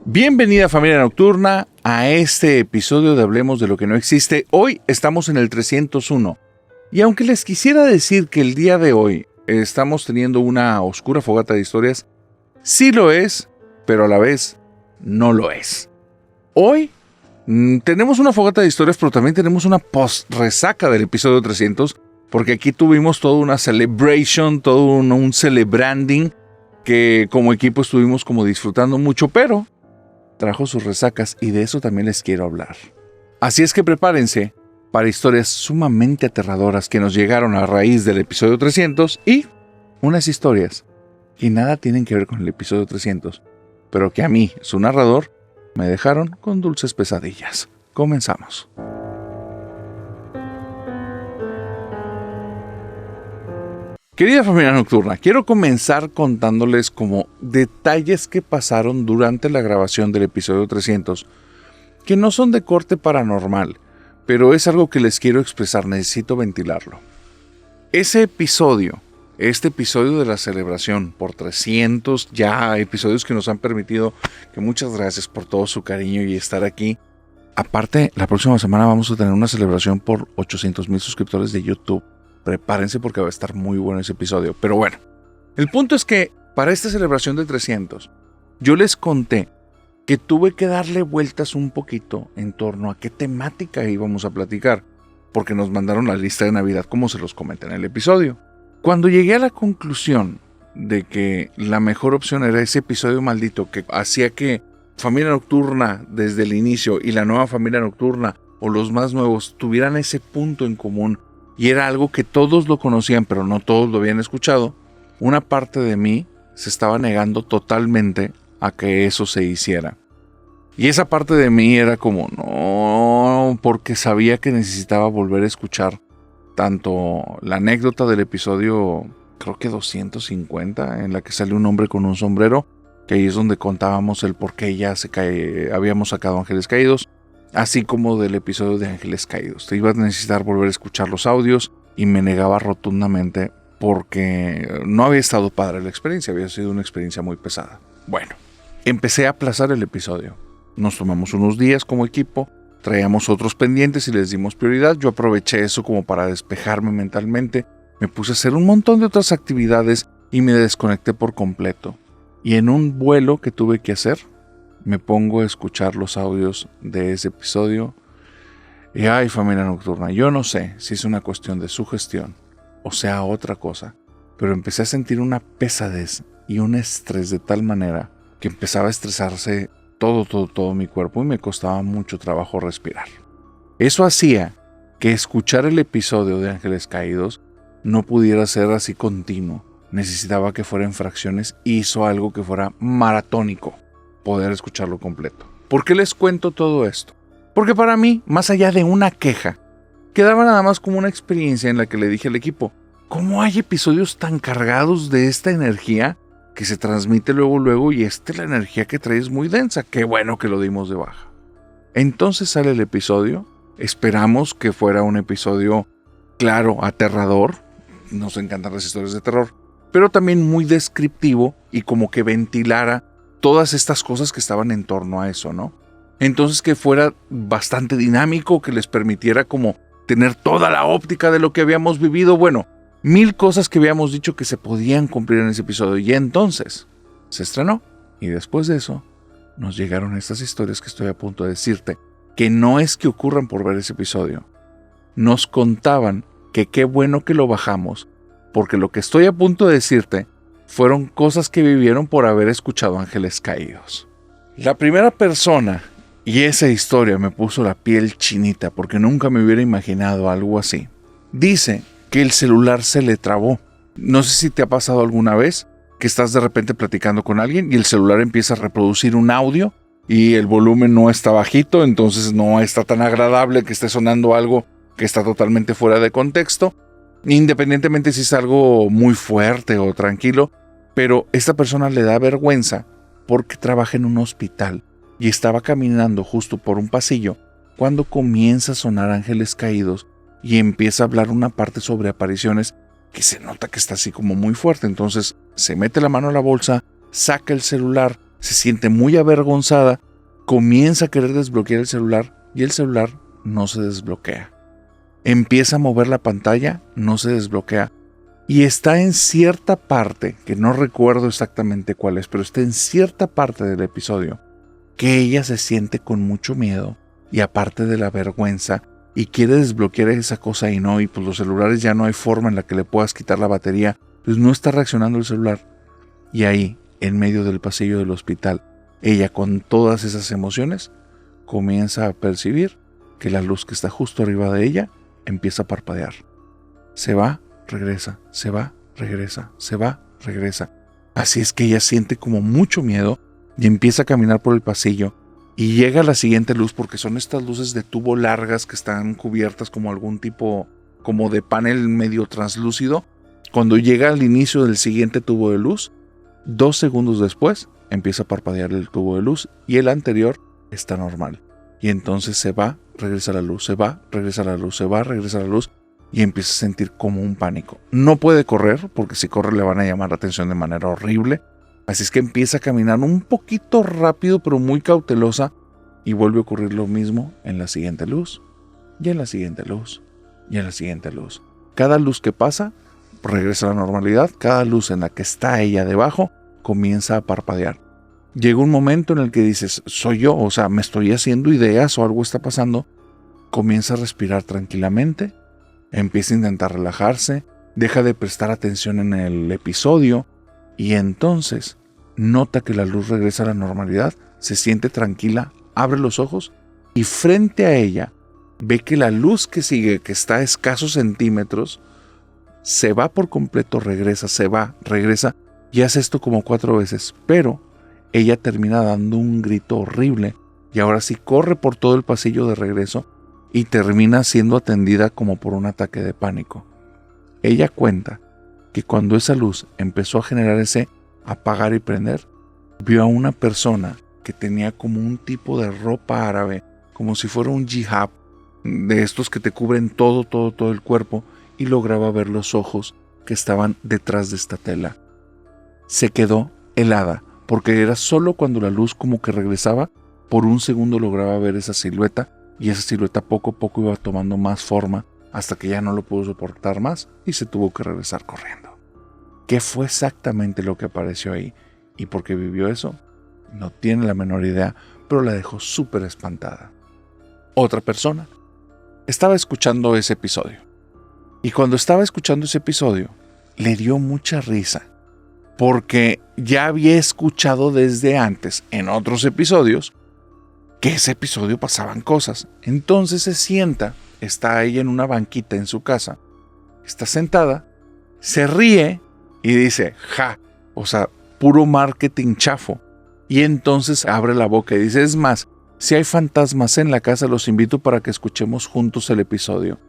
Bienvenida familia nocturna a este episodio de Hablemos de lo que no existe. Hoy estamos en el 301 y aunque les quisiera decir que el día de hoy estamos teniendo una oscura fogata de historias, sí lo es, pero a la vez no lo es. Hoy tenemos una fogata de historias, pero también tenemos una post-resaca del episodio 300, porque aquí tuvimos toda una celebration, todo un celebranding que como equipo estuvimos como disfrutando mucho, pero trajo sus resacas y de eso también les quiero hablar. Así es que prepárense para historias sumamente aterradoras que nos llegaron a raíz del episodio 300 y unas historias que nada tienen que ver con el episodio 300, pero que a mí, su narrador, me dejaron con dulces pesadillas. Comenzamos. Querida familia nocturna, quiero comenzar contándoles como detalles que pasaron durante la grabación del episodio 300, que no son de corte paranormal, pero es algo que les quiero expresar, necesito ventilarlo. Ese episodio, este episodio de la celebración por 300 ya episodios que nos han permitido, que muchas gracias por todo su cariño y estar aquí. Aparte, la próxima semana vamos a tener una celebración por 800,000 suscriptores de YouTube. Prepárense porque va a estar muy bueno ese episodio. Pero bueno, el punto es que para esta celebración de 300, yo les conté que tuve que darle vueltas un poquito en torno a qué temática íbamos a platicar, porque nos mandaron la lista de Navidad como se los comenté en el episodio. Cuando llegué a la conclusión de que la mejor opción era ese episodio maldito que hacía que Familia Nocturna desde el inicio y la nueva Familia Nocturna o los más nuevos tuvieran ese punto en común, y era algo que todos lo conocían, pero no todos lo habían escuchado, una parte de mí se estaba negando totalmente a que eso se hiciera. Y esa parte de mí era como, no, porque sabía que necesitaba volver a escuchar tanto la anécdota del episodio, creo que 250, en la que sale un hombre con un sombrero, que ahí es donde contábamos el por qué ya habíamos sacado Ángeles Caídos, así como del episodio de Ángeles Caídos. Te iba a necesitar volver a escuchar los audios y me negaba rotundamente porque no había estado padre la experiencia, había sido una experiencia muy pesada. Bueno, empecé a aplazar el episodio. Nos tomamos unos días como equipo, traíamos otros pendientes y les dimos prioridad. Yo aproveché eso como para despejarme mentalmente, me puse a hacer un montón de otras actividades y me desconecté por completo. Y en un vuelo que tuve que hacer, me pongo a escuchar los audios de ese episodio y ay, familia nocturna, yo no sé si es una cuestión de sugestión o sea otra cosa, pero empecé a sentir una pesadez y un estrés de tal manera que empezaba a estresarse todo mi cuerpo y me costaba mucho trabajo respirar. Eso hacía que escuchar el episodio de Ángeles Caídos no pudiera ser así continuo, necesitaba que fuera en fracciones y hizo algo que fuera maratónico, poder escucharlo completo. ¿Por qué les cuento todo esto? Porque para mí, más allá de una queja, quedaba nada más como una experiencia en la que le dije al equipo, ¿cómo hay episodios tan cargados de esta energía que se transmite luego y la energía que trae es muy densa? Qué bueno que lo dimos de baja. Entonces sale el episodio, esperamos que fuera un episodio, claro, aterrador, nos encantan las historias de terror, pero también muy descriptivo y como que ventilara todas estas cosas que estaban en torno a eso, ¿no? Entonces que fuera bastante dinámico, que les permitiera como tener toda la óptica de lo que habíamos vivido, bueno, 1000 cosas que habíamos dicho que se podían cumplir en ese episodio. Y entonces se estrenó y después de eso nos llegaron estas historias que estoy a punto de decirte, que no es que ocurran por ver ese episodio. Nos contaban que qué bueno que lo bajamos, porque lo que estoy a punto de decirte fueron cosas que vivieron por haber escuchado Ángeles Caídos. La primera persona, y esa historia me puso la piel chinita porque nunca me hubiera imaginado algo así, dice que el celular se le trabó. No sé si te ha pasado alguna vez que estás de repente platicando con alguien y el celular empieza a reproducir un audio y el volumen no está bajito, entonces no está tan agradable que esté sonando algo que está totalmente fuera de contexto, independientemente si es algo muy fuerte o tranquilo. Pero esta persona le da vergüenza porque trabaja en un hospital y estaba caminando justo por un pasillo cuando comienza a sonar Ángeles Caídos y empieza a hablar una parte sobre apariciones que se nota que está así como muy fuerte. Entonces se mete la mano a la bolsa, saca el celular, se siente muy avergonzada, comienza a querer desbloquear el celular y el celular no se desbloquea. Empieza a mover la pantalla, no se desbloquea. Y está en cierta parte, que no recuerdo exactamente cuál es, pero está en cierta parte del episodio, que ella se siente con mucho miedo y aparte de la vergüenza y quiere desbloquear esa cosa y no, y pues los celulares ya no hay forma en la que le puedas quitar la batería, pues no está reaccionando el celular. Y ahí, en medio del pasillo del hospital, ella con todas esas emociones comienza a percibir que la luz que está justo arriba de ella empieza a parpadear. Se va, regresa, se va, regresa, se va, regresa. Así es que ella siente como mucho miedo y empieza a caminar por el pasillo y llega a la siguiente luz, porque son estas luces de tubo largas que están cubiertas como algún tipo como de panel medio translúcido. Cuando llega al inicio del siguiente tubo de luz, 2 segundos después empieza a parpadear el tubo de luz y el anterior está normal. Y entonces se va, regresa a la luz, se va, regresa a la luz, se va, regresa a la luz y empieza a sentir como un pánico. No puede correr, porque si corre le van a llamar la atención de manera horrible. Así es que empieza a caminar un poquito rápido, pero muy cautelosa, y vuelve a ocurrir lo mismo en la siguiente luz, y en la siguiente luz, y en la siguiente luz. Cada luz que pasa, regresa a la normalidad. Cada luz en la que está ella debajo, comienza a parpadear. Llega un momento en el que dices, soy yo, o sea, me estoy haciendo ideas o algo está pasando. Comienza a respirar tranquilamente, empieza a intentar relajarse, deja de prestar atención en el episodio y entonces nota que la luz regresa a la normalidad, se siente tranquila, abre los ojos y frente a ella ve que la luz que sigue, que está a escasos centímetros, se va por completo, regresa, se va, regresa y hace esto como 4 veces, pero ella termina dando un grito horrible y ahora sí corre por todo el pasillo de regreso y termina siendo atendida como por un ataque de pánico. Ella cuenta que cuando esa luz empezó a generar ese apagar y prender, vio a una persona que tenía como un tipo de ropa árabe, como si fuera un hijab, de estos que te cubren todo el cuerpo, y lograba ver los ojos que estaban detrás de esta tela. Se quedó helada, porque era solo cuando la luz como que regresaba, por un segundo lograba ver esa silueta, y esa silueta poco a poco iba tomando más forma, hasta que ya no lo pudo soportar más y se tuvo que regresar corriendo. ¿Qué fue exactamente lo que apareció ahí? ¿Y por qué vivió eso? No tiene la menor idea, pero la dejó súper espantada. Otra persona estaba escuchando ese episodio. Y cuando estaba escuchando ese episodio, le dio mucha risa, porque ya había escuchado desde antes, en otros episodios, que ese episodio pasaban cosas. Entonces se sienta, está ella en una banquita en su casa, está sentada, se ríe y dice, ja, o sea, puro marketing chafo. Y entonces abre la boca y dice, es más, si hay fantasmas en la casa, los invito para que escuchemos juntos el episodio.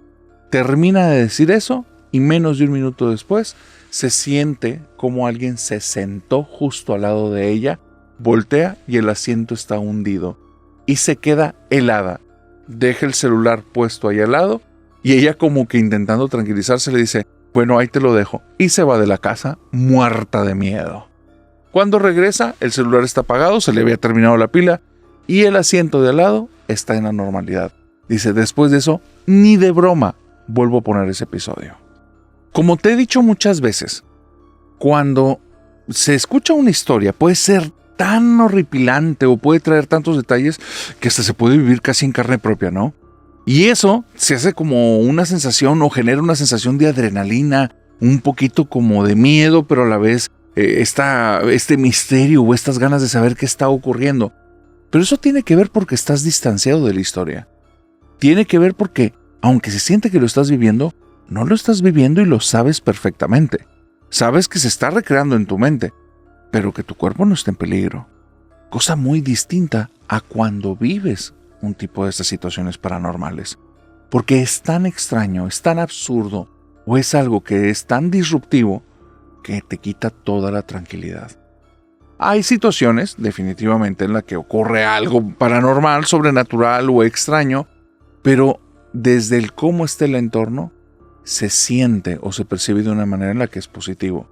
Termina de decir eso y menos de un minuto después se siente como alguien se sentó justo al lado de ella, voltea y el asiento está hundido. Y se queda helada. Deja el celular puesto ahí al lado y ella como que intentando tranquilizarse le dice, bueno, ahí te lo dejo. Y se va de la casa muerta de miedo. Cuando regresa, el celular está apagado, se le había terminado la pila y el asiento de al lado está en la normalidad. Dice, después de eso, ni de broma vuelvo a poner ese episodio. Como te he dicho muchas veces, cuando se escucha una historia puede ser tan horripilante o puede traer tantos detalles que hasta se puede vivir casi en carne propia, ¿no? Y eso se hace como una sensación o genera una sensación de adrenalina, un poquito como de miedo, pero a la vez este misterio o estas ganas de saber qué está ocurriendo. Pero eso tiene que ver porque estás distanciado de la historia. Tiene que ver porque, aunque se siente que lo estás viviendo, no lo estás viviendo y lo sabes perfectamente. Sabes que se está recreando en tu mente, pero que tu cuerpo no está en peligro. Cosa muy distinta a cuando vives un tipo de estas situaciones paranormales. Porque es tan extraño, es tan absurdo, o es algo que es tan disruptivo que te quita toda la tranquilidad. Hay situaciones, definitivamente, en las que ocurre algo paranormal, sobrenatural o extraño, pero desde el cómo esté el entorno, se siente o se percibe de una manera en la que es positivo.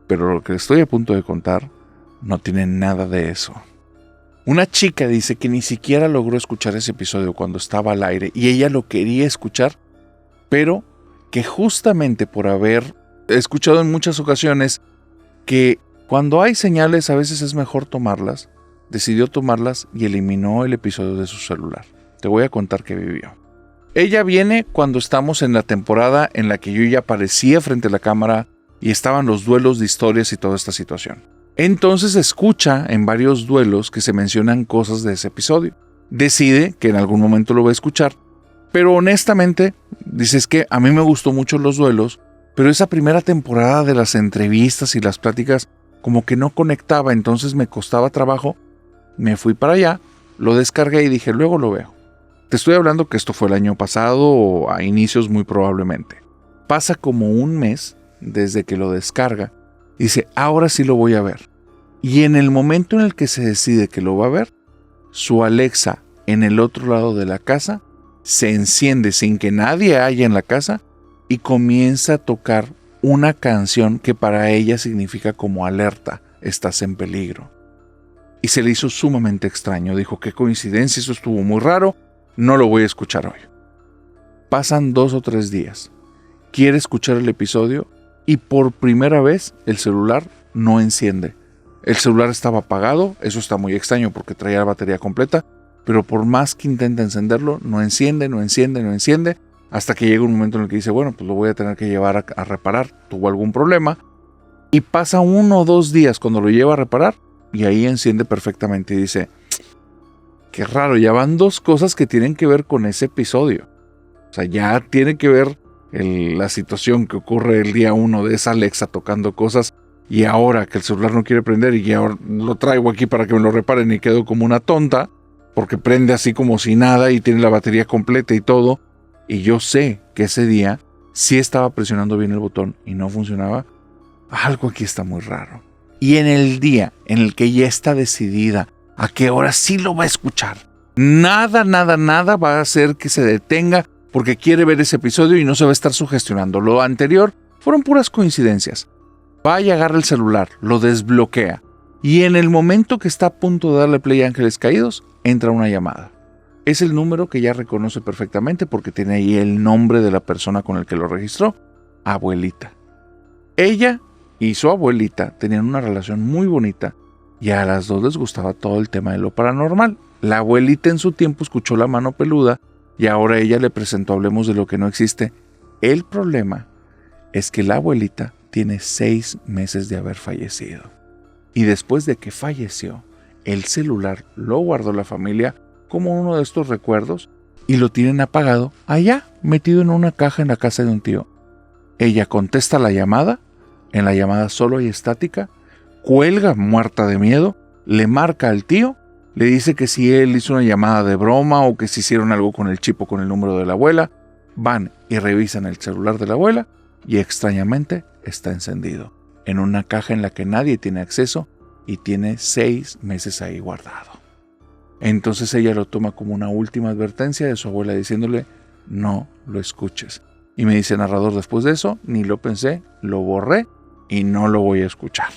Pero lo que estoy a punto de contar no tiene nada de eso. Una chica dice que ni siquiera logró escuchar ese episodio cuando estaba al aire y ella lo quería escuchar, pero que justamente por haber escuchado en muchas ocasiones que cuando hay señales a veces es mejor tomarlas, decidió tomarlas y eliminó el episodio de su celular. Te voy a contar qué vivió. Ella viene cuando estamos en la temporada en la que yo ya aparecía frente a la cámara y estaban los duelos de historias y toda esta situación. Entonces escucha en varios duelos que se mencionan cosas de ese episodio. Decide que en algún momento lo va a escuchar, pero honestamente dices que a mí me gustó mucho los duelos, pero esa primera temporada de las entrevistas y las pláticas como que no conectaba, entonces me costaba trabajo. Me fui para allá, lo descargué y dije, luego lo veo. Te estoy hablando que esto fue el año pasado o a inicios muy probablemente. Pasa como un mes desde que lo descarga. Dice, ahora sí lo voy a ver. Y en el momento en el que se decide que lo va a ver, su Alexa en el otro lado de la casa se enciende sin que nadie haya en la casa y comienza a tocar una canción que para ella significa como alerta, estás en peligro. Y se le hizo sumamente extraño. Dijo, qué coincidencia, eso estuvo muy raro, no lo voy a escuchar hoy. Pasan 2 o 3 días. Quiere escuchar el episodio y por primera vez el celular no enciende. El celular estaba apagado, eso está muy extraño porque traía la batería completa, pero por más que intenta encenderlo, no enciende, hasta que llega un momento en el que dice, bueno, pues lo voy a tener que llevar a reparar, tuvo algún problema, y pasa 1 o 2 días cuando lo lleva a reparar, y ahí enciende perfectamente y dice, qué raro, ya van 2 cosas que tienen que ver con ese episodio. O sea, ya tiene que ver la situación que ocurre el día 1 de esa Alexa tocando cosas, y ahora que el celular no quiere prender y ahora lo traigo aquí para que me lo reparen y quedo como una tonta, porque prende así como si nada y tiene la batería completa y todo, y yo sé que ese día sí estaba presionando bien el botón y no funcionaba. Algo aquí está muy raro. Y en el día en el que ya está decidida a qué hora sí lo va a escuchar, nada va a hacer que se detenga porque quiere ver ese episodio y no se va a estar sugestionando. Lo anterior fueron puras coincidencias. Va y agarra el celular, lo desbloquea, y en el momento que está a punto de darle play a Ángeles Caídos, entra una llamada. Es el número que ya reconoce perfectamente porque tiene ahí el nombre de la persona con el que lo registró, Abuelita. Ella y su abuelita tenían una relación muy bonita y a las 2 les gustaba todo el tema de lo paranormal. La abuelita en su tiempo escuchó La Mano Peluda y ahora ella le presentó Hablemos de lo que no existe. El problema es que la abuelita tiene 6 meses de haber fallecido. Y después de que falleció, el celular lo guardó la familia como uno de estos recuerdos y lo tienen apagado allá, metido en una caja en la casa de un tío. Ella contesta la llamada, en la llamada solo hay estática, cuelga muerta de miedo, le marca al tío, le dice que si él hizo una llamada de broma o que si hicieron algo con el chip o con el número de la abuela, van y revisan el celular de la abuela y extrañamente está encendido, en una caja en la que nadie tiene acceso y tiene 6 meses ahí guardado. Entonces ella lo toma como una última advertencia de su abuela diciéndole, no lo escuches. Y me dice el narrador, después de eso, ni lo pensé, lo borré y no lo voy a escuchar.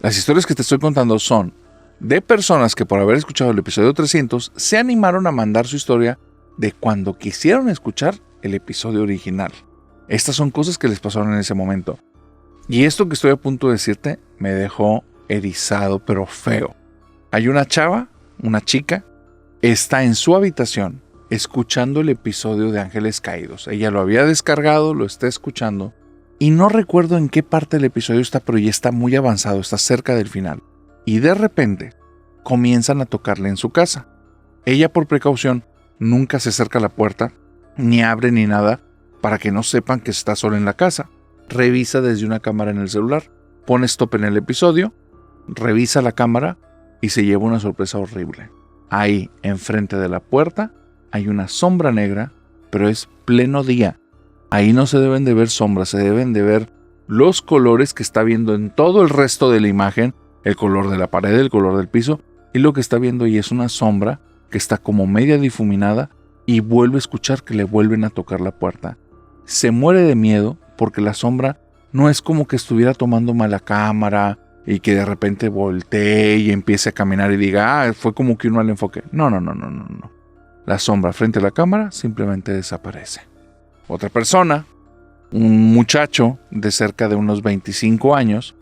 Las historias que te estoy contando son de personas que por haber escuchado el episodio 300 se animaron a mandar su historia de cuando quisieron escuchar el episodio original. Estas son cosas que les pasaron en ese momento. Y esto que estoy a punto de decirte me dejó erizado, pero feo. Hay una chica, está en su habitación escuchando el episodio de Ángeles Caídos. Ella lo había descargado, lo está escuchando. Y no recuerdo en qué parte del episodio está, pero ya está muy avanzado, está cerca del final. Y de repente comienzan a tocarle en su casa. Ella por precaución nunca se acerca a la puerta, ni abre ni nada, para que no sepan que está sola en la casa. Revisa desde una cámara en el celular, pone stop en el episodio, revisa la cámara y se lleva una sorpresa horrible. Ahí, enfrente de la puerta, hay una sombra negra, pero es pleno día. Ahí no se deben de ver sombras, se deben de ver los colores que está viendo en todo el resto de la imagen, el color de la pared, el color del piso, y lo que está viendo ahí es una sombra que está como media difuminada y vuelve a escuchar que le vuelven a tocar la puerta. Se muere de miedo porque la sombra no es como que estuviera tomando mala cámara y que de repente voltee y empiece a caminar y diga, fue como que un mal enfoque. No. La sombra frente a la cámara simplemente desaparece. Otra persona, un muchacho de cerca de unos 25 años,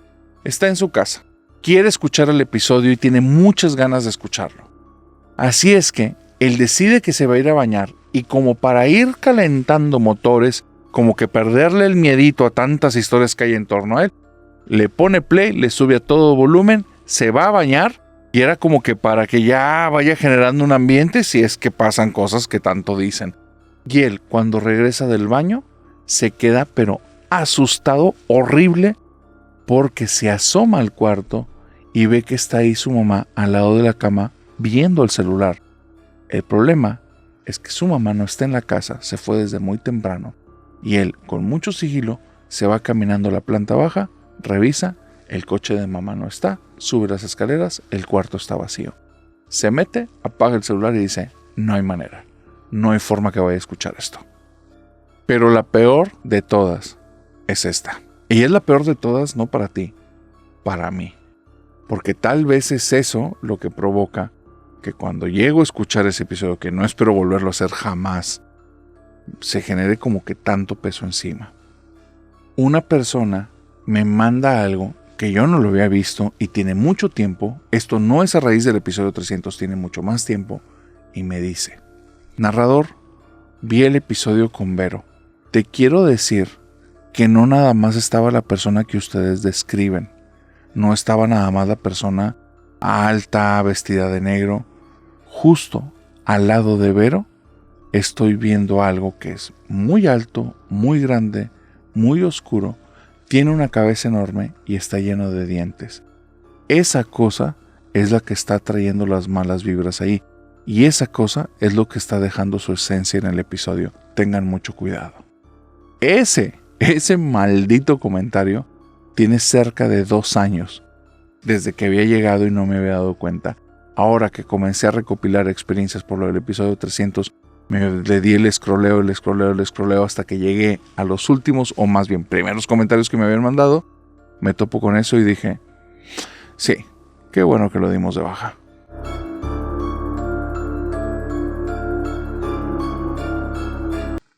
está en su casa. Quiere escuchar el episodio y tiene muchas ganas de escucharlo. Así es que él decide que se va a ir a bañar y como para ir calentando motores, como que perderle el miedito a tantas historias que hay en torno a él, le pone play, le sube a todo volumen, se va a bañar y era como que para que ya vaya generando un ambiente si es que pasan cosas que tanto dicen. Y él, cuando regresa del baño, se queda pero asustado, horrible, porque se asoma al cuarto y ve que está ahí su mamá al lado de la cama viendo el celular. El problema es que su mamá no está en la casa, se fue desde muy temprano y él, con mucho sigilo, se va caminando a la planta baja, revisa, el coche de mamá no está, sube las escaleras, el cuarto está vacío. Se mete, apaga el celular y dice, no hay manera, no hay forma que vaya a escuchar esto. Pero la peor de todas es esta. Y es la peor de todas no para ti, para mí. Porque tal vez es eso lo que provoca que cuando llego a escuchar ese episodio, que no espero volverlo a hacer jamás, se genere como que tanto peso encima. Una persona me manda algo que yo no lo había visto y tiene mucho tiempo. Esto no es a raíz del episodio 300, tiene mucho más tiempo. Y me dice, narrador, vi el episodio con Vero. Te quiero decir que no nada más estaba la persona que ustedes describen. No estaba nada más la persona alta, vestida de negro. Justo al lado de Vero estoy viendo algo que es muy alto, muy grande, muy oscuro. Tiene una cabeza enorme y está lleno de dientes. Esa cosa es la que está trayendo las malas vibras ahí. Y esa cosa es lo que está dejando su esencia en el episodio. Tengan mucho cuidado. Ese maldito comentario tiene cerca de 2 años. Desde que había llegado y no me había dado cuenta. Ahora que comencé a recopilar experiencias por lo del episodio 300, le di el escroleo hasta que llegué a los últimos, o más bien primeros comentarios que me habían mandado. Me topo con eso y dije, sí, qué bueno que lo dimos de baja.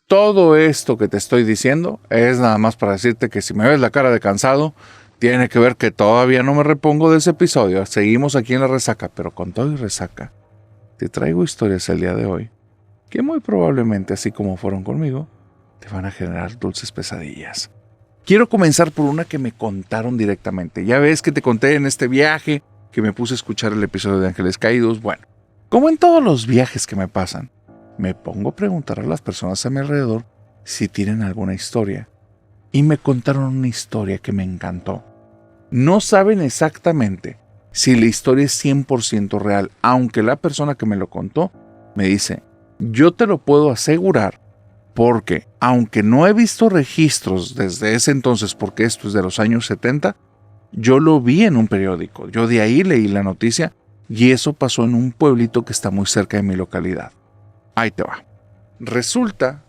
Todo esto que te estoy diciendo es nada más para decirte que si me ves la cara de cansado, tiene que ver que todavía no me repongo de ese episodio. Seguimos aquí en la resaca, pero con todo y resaca, te traigo historias el día de hoy que muy probablemente, así como fueron conmigo, te van a generar dulces pesadillas. Quiero comenzar por una que me contaron directamente. Ya ves que te conté en este viaje que me puse a escuchar el episodio de Ángeles Caídos. Bueno, como en todos los viajes que me pasan, me pongo a preguntar a las personas a mi alrededor si tienen alguna historia. Y me contaron una historia que me encantó. No saben exactamente si la historia es 100% real, aunque la persona que me lo contó me dice, yo te lo puedo asegurar porque, aunque no he visto registros desde ese entonces, porque esto es de los años 70, yo lo vi en un periódico. Yo de ahí leí la noticia y eso pasó en un pueblito que está muy cerca de mi localidad. Ahí te va. Resulta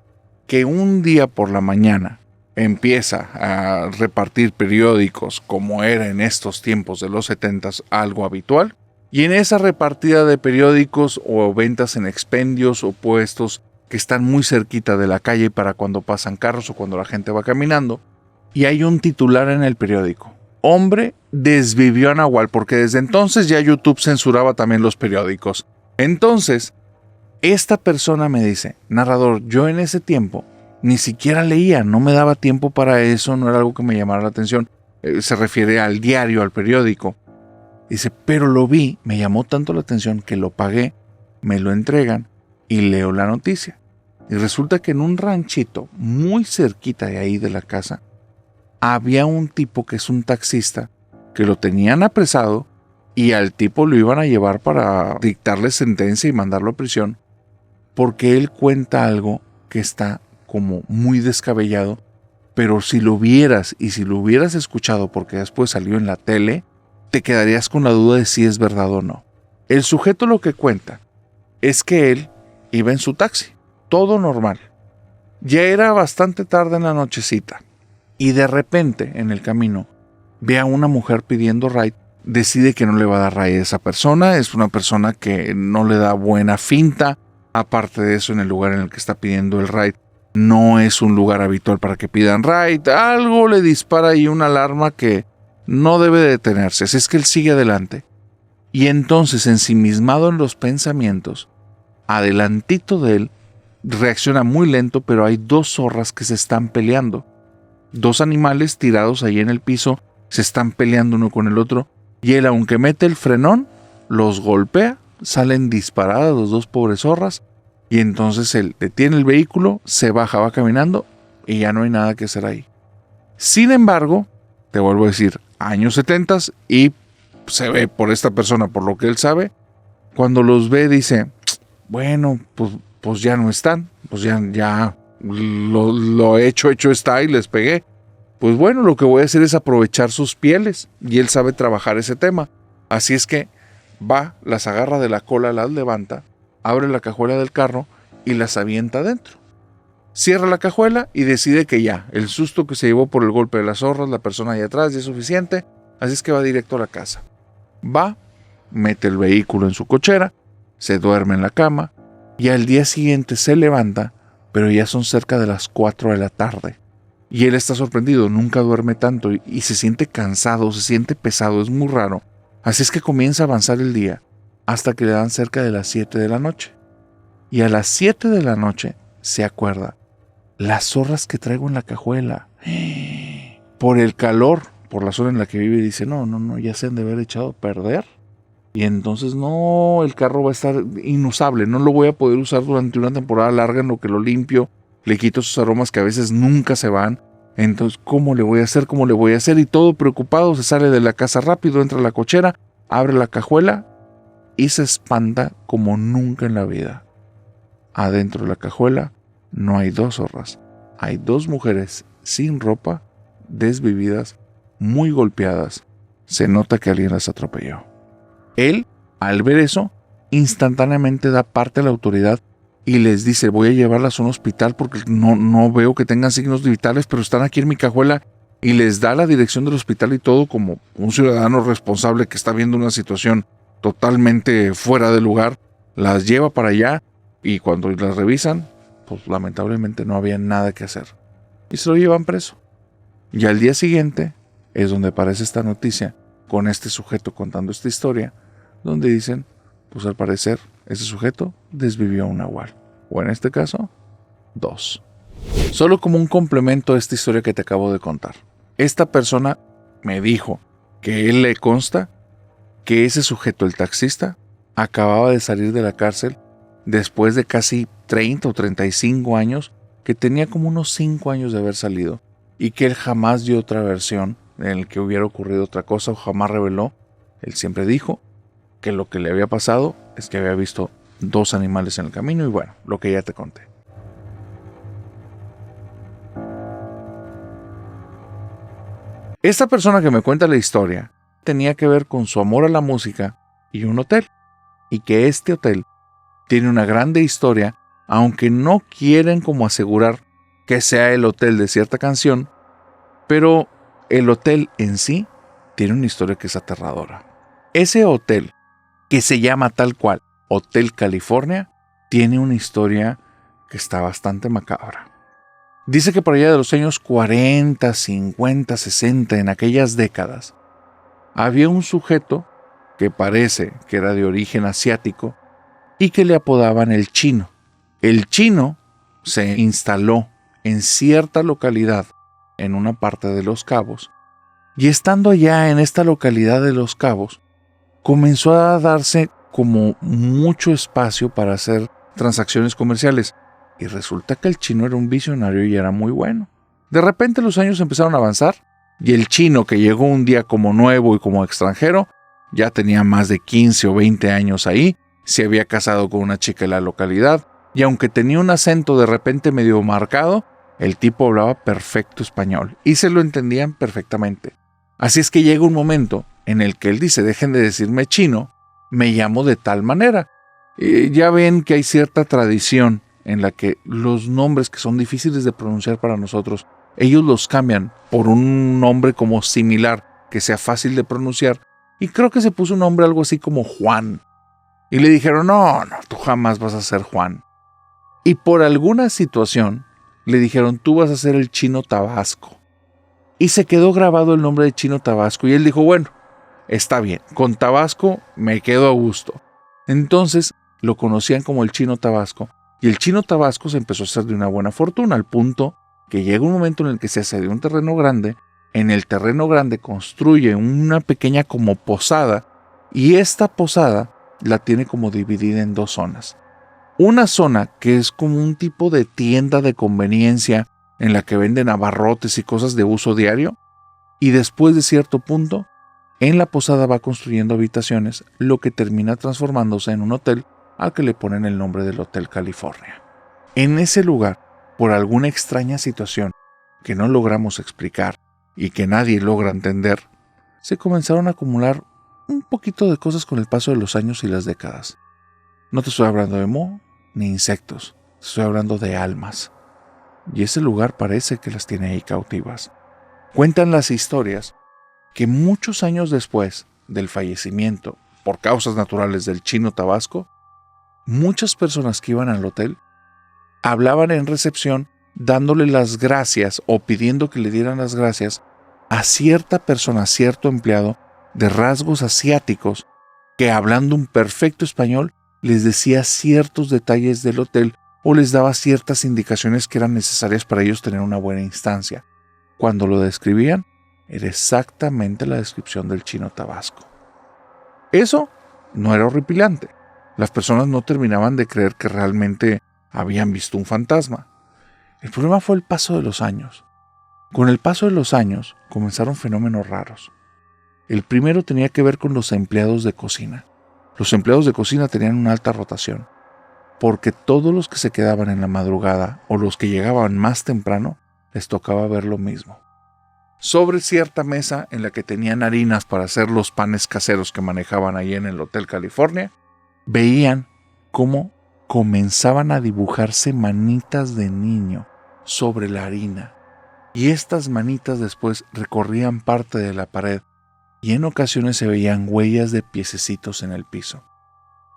que un día por la mañana empieza a repartir periódicos como era en estos tiempos de los 70s algo habitual. Y en esa repartida de periódicos o ventas en expendios o puestos que están muy cerquita de la calle para cuando pasan carros o cuando la gente va caminando, y hay un titular en el periódico. Hombre desvivió a Nahual, porque desde entonces ya YouTube censuraba también los periódicos. Entonces, esta persona me dice, narrador, yo en ese tiempo ni siquiera leía, no me daba tiempo para eso, no era algo que me llamara la atención. Se refiere al diario, al periódico. Dice, pero lo vi, me llamó tanto la atención que lo pagué, me lo entregan y leo la noticia. Y resulta que en un ranchito muy cerquita de ahí de la casa, había un tipo que es un taxista, que lo tenían apresado y al tipo lo iban a llevar para dictarle sentencia y mandarlo a prisión, porque él cuenta algo que está como muy descabellado, pero si lo vieras y si lo hubieras escuchado, porque después salió en la tele, te quedarías con la duda de si es verdad o no. El sujeto lo que cuenta es que él iba en su taxi, todo normal. Ya era bastante tarde en la nochecita y de repente en el camino ve a una mujer pidiendo ride, decide que no le va a dar ride a esa persona. Es una persona que no le da buena finta. Aparte de eso, en el lugar en el que está pidiendo el ride no es un lugar habitual para que pidan ride. Algo le dispara ahí una alarma que no debe de detenerse. Así es que él sigue adelante. Y entonces, ensimismado en los pensamientos, adelantito de él, reacciona muy lento, pero hay dos zorras que se están peleando. Dos animales tirados ahí en el piso se están peleando uno con el otro. Y él, aunque mete el frenón, los golpea, salen disparadas los dos pobres zorras. Y entonces él detiene el vehículo, se baja, va caminando y ya no hay nada que hacer ahí. Sin embargo, te vuelvo a decir, años 70 y se ve por esta persona, por lo que él sabe, cuando los ve dice, bueno, pues ya no están, pues ya lo hecho está y les pegué. Pues bueno, lo que voy a hacer es aprovechar sus pieles y él sabe trabajar ese tema. Así es que va, las agarra de la cola, las levanta, abre la cajuela del carro y las avienta adentro. Cierra la cajuela y decide que ya, el susto que se llevó por el golpe de las zorras, la persona ahí atrás, ya es suficiente. Así es que va directo a la casa. Va, mete el vehículo en su cochera, se duerme en la cama y al día siguiente se levanta, pero ya son cerca de las 4 de la tarde. Y él está sorprendido, nunca duerme tanto y se siente cansado, se siente pesado, es muy raro. Así es que comienza a avanzar el día hasta que le dan cerca de las 7 de la noche. Y a las 7 de la noche se acuerda, las zorras que traigo en la cajuela, por el calor, por la zona en la que vive, dice, no, ya se han de haber echado a perder. Y entonces no, el carro va a estar inusable, no lo voy a poder usar durante una temporada larga en lo que lo limpio, le quito sus aromas que a veces nunca se van. Entonces, ¿cómo le voy a hacer? Y todo preocupado se sale de la casa rápido, entra a la cochera, abre la cajuela y se espanta como nunca en la vida. Adentro de la cajuela no hay dos zorras, hay dos mujeres sin ropa, desvividas, muy golpeadas. Se nota que alguien las atropelló. Él, al ver eso, instantáneamente da parte a la autoridad y les dice, voy a llevarlas a un hospital porque no veo que tengan signos vitales, pero están aquí en mi cajuela, y les da la dirección del hospital y todo como un ciudadano responsable que está viendo una situación totalmente fuera de lugar. Las lleva para allá y cuando las revisan, pues lamentablemente no había nada que hacer. Y se lo llevan preso. Y al día siguiente es donde aparece esta noticia con este sujeto contando esta historia, donde dicen, pues al parecer ese sujeto desvivió a un nahual. O en este caso, 2. Solo como un complemento a esta historia que te acabo de contar. Esta persona me dijo que él le consta que ese sujeto, el taxista, acababa de salir de la cárcel después de casi 30 o 35 años, que tenía como unos 5 años de haber salido, y que él jamás dio otra versión en la que hubiera ocurrido otra cosa o jamás reveló. Él siempre dijo que lo que le había pasado es que había visto 2 animales en el camino y bueno, lo que ya te conté. Esta persona que me cuenta la historia tenía que ver con su amor a la música y un hotel, y que este hotel tiene una grande historia, aunque no quieren como asegurar que sea el hotel de cierta canción, pero el hotel en sí tiene una historia que es aterradora. Ese hotel, que se llama tal cual Hotel California, tiene una historia que está bastante macabra. Dice que por allá de los años 40, 50, 60, en aquellas décadas, había un sujeto que parece que era de origen asiático y que le apodaban el Chino. El Chino se instaló en cierta localidad en una parte de Los Cabos, y estando allá en esta localidad de Los Cabos, comenzó a darse como mucho espacio para hacer transacciones comerciales, y resulta que el Chino era un visionario y era muy bueno. De repente los años empezaron a avanzar, y el Chino, que llegó un día como nuevo y como extranjero, ya tenía más de 15 o 20 años ahí, se había casado con una chica de la localidad, y aunque tenía un acento de repente medio marcado, el tipo hablaba perfecto español y se lo entendían perfectamente. Así es que llega un momento en el que él dice, dejen de decirme Chino, me llamo de tal manera. Ya ven que hay cierta tradición en la que los nombres que son difíciles de pronunciar para nosotros, ellos los cambian por un nombre como similar que sea fácil de pronunciar, y creo que se puso un nombre algo así como Juan. Y le dijeron, no, tú jamás vas a ser Juan. Y por alguna situación le dijeron, tú vas a ser el Chino Tabasco. Y se quedó grabado el nombre de Chino Tabasco. Y él dijo, bueno, está bien, con Tabasco me quedo a gusto. Entonces lo conocían como el Chino Tabasco. Y el Chino Tabasco se empezó a hacer de una buena fortuna, al punto que llega un momento en el que se hace de un terreno grande. En el terreno grande construye una pequeña como posada. Y esta posada la tiene como dividida en dos zonas. Una zona que es como un tipo de tienda de conveniencia en la que venden abarrotes y cosas de uso diario, y después de cierto punto, en la posada va construyendo habitaciones, lo que termina transformándose en un hotel al que le ponen el nombre del Hotel California. En ese lugar, por alguna extraña situación que no logramos explicar y que nadie logra entender, se comenzaron a acumular un poquito de cosas con el paso de los años y las décadas. No te estoy hablando de moho ni insectos, estoy hablando de almas. Y ese lugar parece que las tiene ahí cautivas. Cuentan las historias que muchos años después del fallecimiento por causas naturales del Chino Tabasco, muchas personas que iban al hotel hablaban en recepción dándole las gracias o pidiendo que le dieran las gracias a cierta persona, cierto empleado de rasgos asiáticos que, hablando un perfecto español, les decía ciertos detalles del hotel o les daba ciertas indicaciones que eran necesarias para ellos tener una buena instancia. Cuando lo describían, era exactamente la descripción del Chino Tabasco. Eso no era horripilante. Las personas no terminaban de creer que realmente habían visto un fantasma. El problema fue el paso de los años. Con el paso de los años comenzaron fenómenos raros. El primero tenía que ver con los empleados de cocina. Los empleados de cocina tenían una alta rotación, porque todos los que se quedaban en la madrugada o los que llegaban más temprano, les tocaba ver lo mismo. Sobre cierta mesa en la que tenían harinas para hacer los panes caseros que manejaban ahí en el Hotel California, veían cómo comenzaban a dibujarse manitas de niño sobre la harina. Y estas manitas después recorrían parte de la pared y en ocasiones se veían huellas de piececitos en el piso.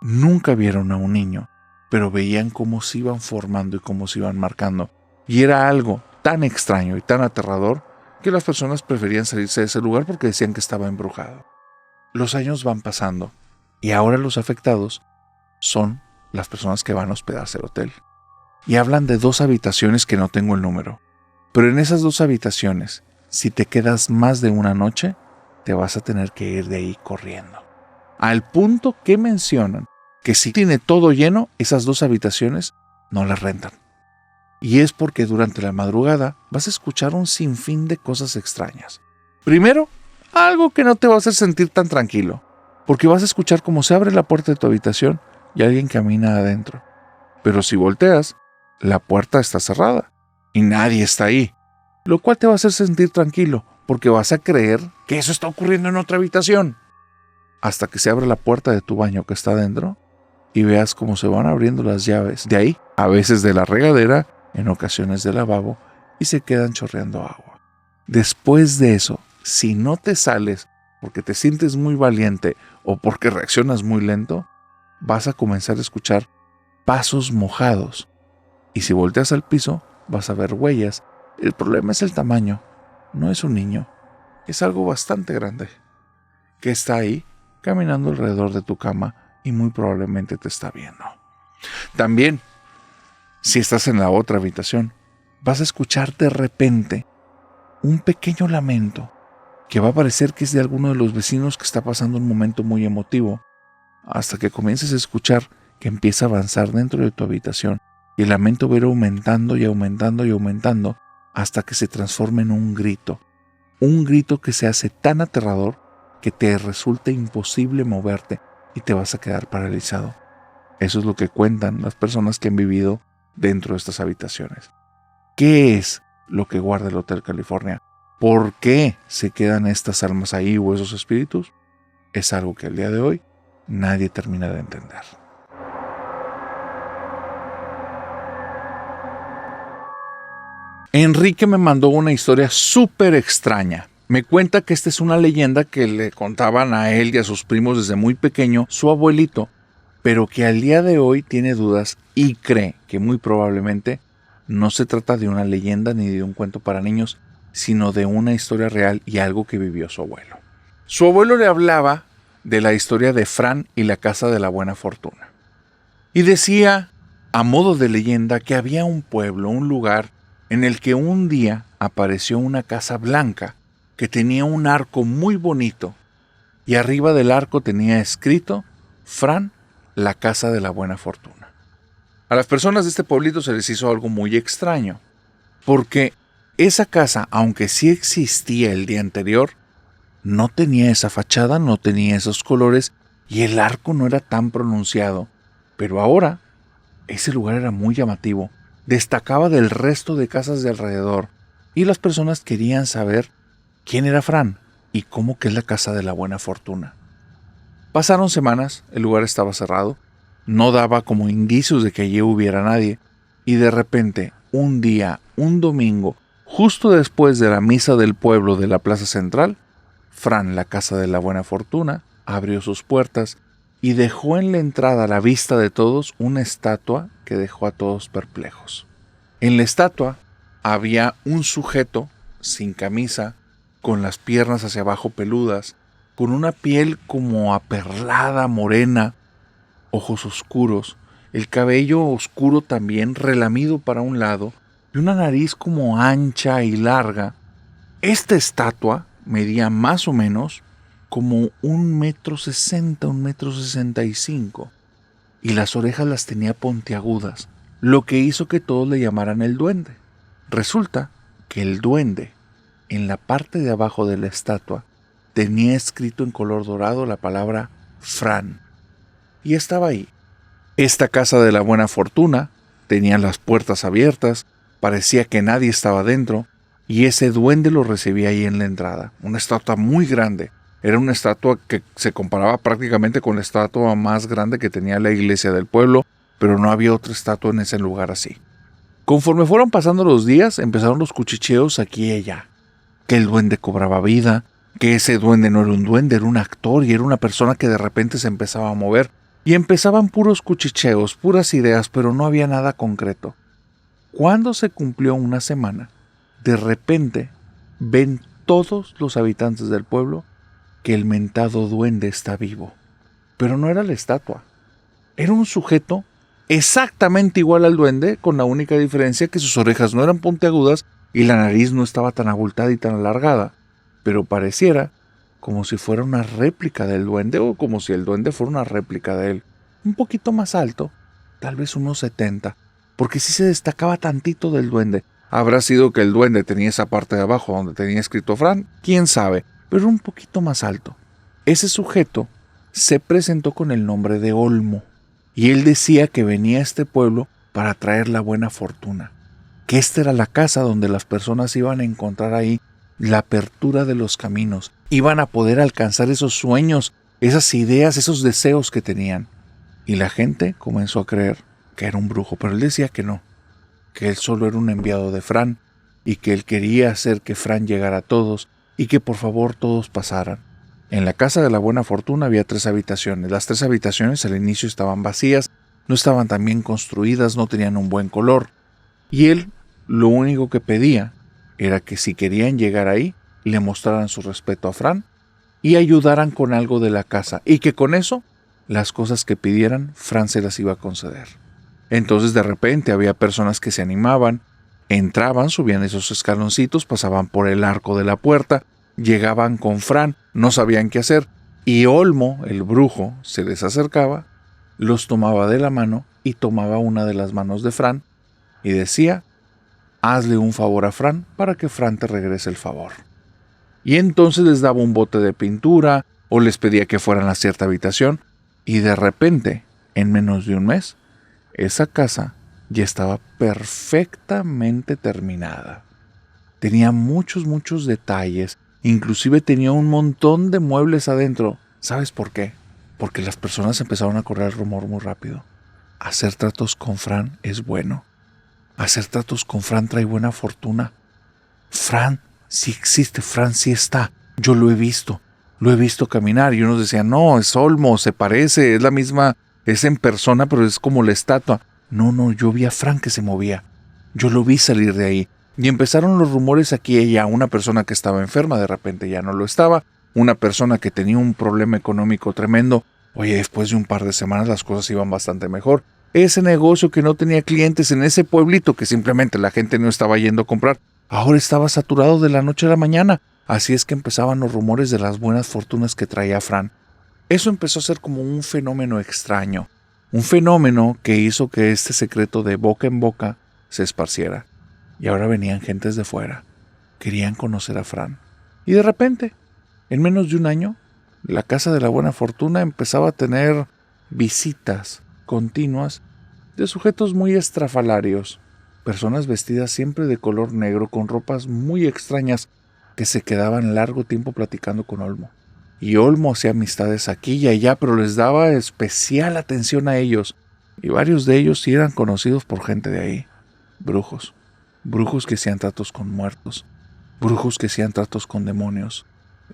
Nunca vieron a un niño, pero veían cómo se iban formando y cómo se iban marcando. Y era algo tan extraño y tan aterrador que las personas preferían salirse de ese lugar porque decían que estaba embrujado. Los años van pasando y ahora los afectados son las personas que van a hospedarse al hotel. Y hablan de 2 habitaciones que no tengo el número. Pero en esas 2 habitaciones, si te quedas más de una noche, te vas a tener que ir de ahí corriendo. Al punto que mencionan que si tiene todo lleno, esas 2 habitaciones no las rentan. Y es porque durante la madrugada vas a escuchar un sinfín de cosas extrañas. Primero, algo que no te va a hacer sentir tan tranquilo, porque vas a escuchar cómo se abre la puerta de tu habitación y alguien camina adentro. Pero si volteas, la puerta está cerrada y nadie está ahí, lo cual te va a hacer sentir tranquilo, porque vas a creer que eso está ocurriendo en otra habitación. Hasta que se abre la puerta de tu baño que está adentro y veas cómo se van abriendo las llaves de ahí, a veces de la regadera, en ocasiones del lavabo, y se quedan chorreando agua. Después de eso, si no te sales porque te sientes muy valiente o porque reaccionas muy lento, vas a comenzar a escuchar pasos mojados. Y si volteas al piso, vas a ver huellas. El problema es el tamaño. No es un niño, es algo bastante grande, que está ahí caminando alrededor de tu cama y muy probablemente te está viendo. También, si estás en la otra habitación, vas a escuchar de repente un pequeño lamento que va a parecer que es de alguno de los vecinos que está pasando un momento muy emotivo, hasta que comiences a escuchar que empieza a avanzar dentro de tu habitación y el lamento va a ir aumentando y aumentando y aumentando hasta que se transforma en un grito que se hace tan aterrador que te resulta imposible moverte y te vas a quedar paralizado. Eso es lo que cuentan las personas que han vivido dentro de estas habitaciones. ¿Qué es lo que guarda el Hotel California? ¿Por qué se quedan estas almas ahí o esos espíritus? Es algo que al día de hoy nadie termina de entender. Enrique me mandó una historia súper extraña. Me cuenta que esta es una leyenda que le contaban a él y a sus primos desde muy pequeño su abuelito, pero que al día de hoy tiene dudas y cree que muy probablemente no se trata de una leyenda ni de un cuento para niños, sino de una historia real y algo que vivió su abuelo. Su abuelo le hablaba de la historia de Fran y la casa de la buena fortuna. Y decía, a modo de leyenda, que había un pueblo, un lugar, en el que un día apareció una casa blanca que tenía un arco muy bonito y arriba del arco tenía escrito Fran, la casa de la buena fortuna. A las personas de este pueblito se les hizo algo muy extraño, porque esa casa, aunque sí existía el día anterior, no tenía esa fachada, no tenía esos colores y el arco no era tan pronunciado. Pero ahora, ese lugar era muy llamativo, destacaba del resto de casas de alrededor y las personas querían saber quién era Fran y cómo que es la casa de la buena fortuna. Pasaron semanas, el lugar estaba cerrado, no daba como indicios de que allí hubiera nadie, y de repente, un día, un domingo, justo después de la misa del pueblo de la plaza central, Fran, la casa de la buena fortuna, abrió sus puertas y dejó en la entrada a la vista de todos una estatua que dejó a todos perplejos. En la estatua había un sujeto sin camisa, con las piernas hacia abajo peludas, con una piel como aperlada, morena, ojos oscuros, el cabello oscuro también relamido para un lado y una nariz como ancha y larga. Esta estatua medía más o menos como 1,60 m, 1,65 m, y las orejas las tenía puntiagudas, lo que hizo que todos le llamaran el duende. Resulta que el duende, en la parte de abajo de la estatua, tenía escrito en color dorado la palabra Fran, y estaba ahí. Esta casa de la buena fortuna tenía las puertas abiertas, parecía que nadie estaba dentro, y ese duende lo recibía ahí en la entrada. Una estatua muy grande. Era una estatua que se comparaba prácticamente con la estatua más grande que tenía la iglesia del pueblo, pero no había otra estatua en ese lugar así. Conforme fueron pasando los días, empezaron los cuchicheos aquí y allá. Que el duende cobraba vida, que ese duende no era un duende, era un actor y era una persona que de repente se empezaba a mover. Y empezaban puros cuchicheos, puras ideas, pero no había nada concreto. Cuando se cumplió una semana, de repente ven todos los habitantes del pueblo que el mentado duende está vivo. Pero no era la estatua. Era un sujeto exactamente igual al duende, con la única diferencia que sus orejas no eran puntiagudas y la nariz no estaba tan abultada y tan alargada, pero pareciera como si fuera una réplica del duende o como si el duende fuera una réplica de él. Un poquito más alto, tal vez unos 70, porque sí se destacaba tantito del duende. Habrá sido que el duende tenía esa parte de abajo donde tenía escrito Fran, quién sabe, pero un poquito más alto. Ese sujeto se presentó con el nombre de Olmo, y él decía que venía a este pueblo para traer la buena fortuna, que esta era la casa donde las personas iban a encontrar ahí la apertura de los caminos, iban a poder alcanzar esos sueños, esas ideas, esos deseos que tenían. Y la gente comenzó a creer que era un brujo, pero él decía que no, que él solo era un enviado de Fran y que él quería hacer que Fran llegara a todos y que por favor todos pasaran. En la casa de la buena fortuna había 3 habitaciones. Las 3 habitaciones al inicio estaban vacías, no estaban tan bien construidas, no tenían un buen color. Y él lo único que pedía era que si querían llegar ahí, le mostraran su respeto a Fran y ayudaran con algo de la casa, y que con eso, las cosas que pidieran, Fran se las iba a conceder. Entonces de repente había personas que se animaban, entraban, subían esos escaloncitos, pasaban por el arco de la puerta, llegaban con Fran, no sabían qué hacer, y Olmo, el brujo, se les acercaba, los tomaba de la mano y tomaba una de las manos de Fran y decía: hazle un favor a Fran para que Fran te regrese el favor. Y entonces les daba un bote de pintura o les pedía que fueran a cierta habitación, y de repente, en menos de un mes, esa casa ya estaba perfectamente terminada. Tenía muchos detalles, inclusive tenía un montón de muebles adentro. ¿Sabes por qué? Porque las personas empezaron a correr el rumor muy rápido. Hacer tratos con Fran es bueno. Hacer tratos con Fran trae buena fortuna. Fran sí existe, Fran sí está, yo lo he visto caminar. Y unos decían, no, es Olmo, se parece, es la misma, es en persona, pero es como la estatua. No, yo vi a Fran que se movía, yo lo vi salir de ahí. Y empezaron los rumores aquí y allá, una persona que estaba enferma de repente ya no lo estaba, una persona que tenía un problema económico tremendo, oye, después de un par de semanas las cosas iban bastante mejor. Ese negocio que no tenía clientes en ese pueblito que simplemente la gente no estaba yendo a comprar, ahora estaba saturado de la noche a la mañana. Así es que empezaban los rumores de las buenas fortunas que traía Fran. Eso empezó a ser como un fenómeno extraño, un fenómeno que hizo que este secreto de boca en boca se esparciera. Y ahora venían gentes de fuera, querían conocer a Fran. Y de repente, en menos de un año, la Casa de la Buena Fortuna empezaba a tener visitas continuas de sujetos muy estrafalarios, personas vestidas siempre de color negro con ropas muy extrañas que se quedaban largo tiempo platicando con Olmo. Y Olmo hacía amistades aquí y allá, pero les daba especial atención a ellos. Y varios de ellos sí eran conocidos por gente de ahí. Brujos. Brujos que hacían tratos con muertos. Brujos que hacían tratos con demonios.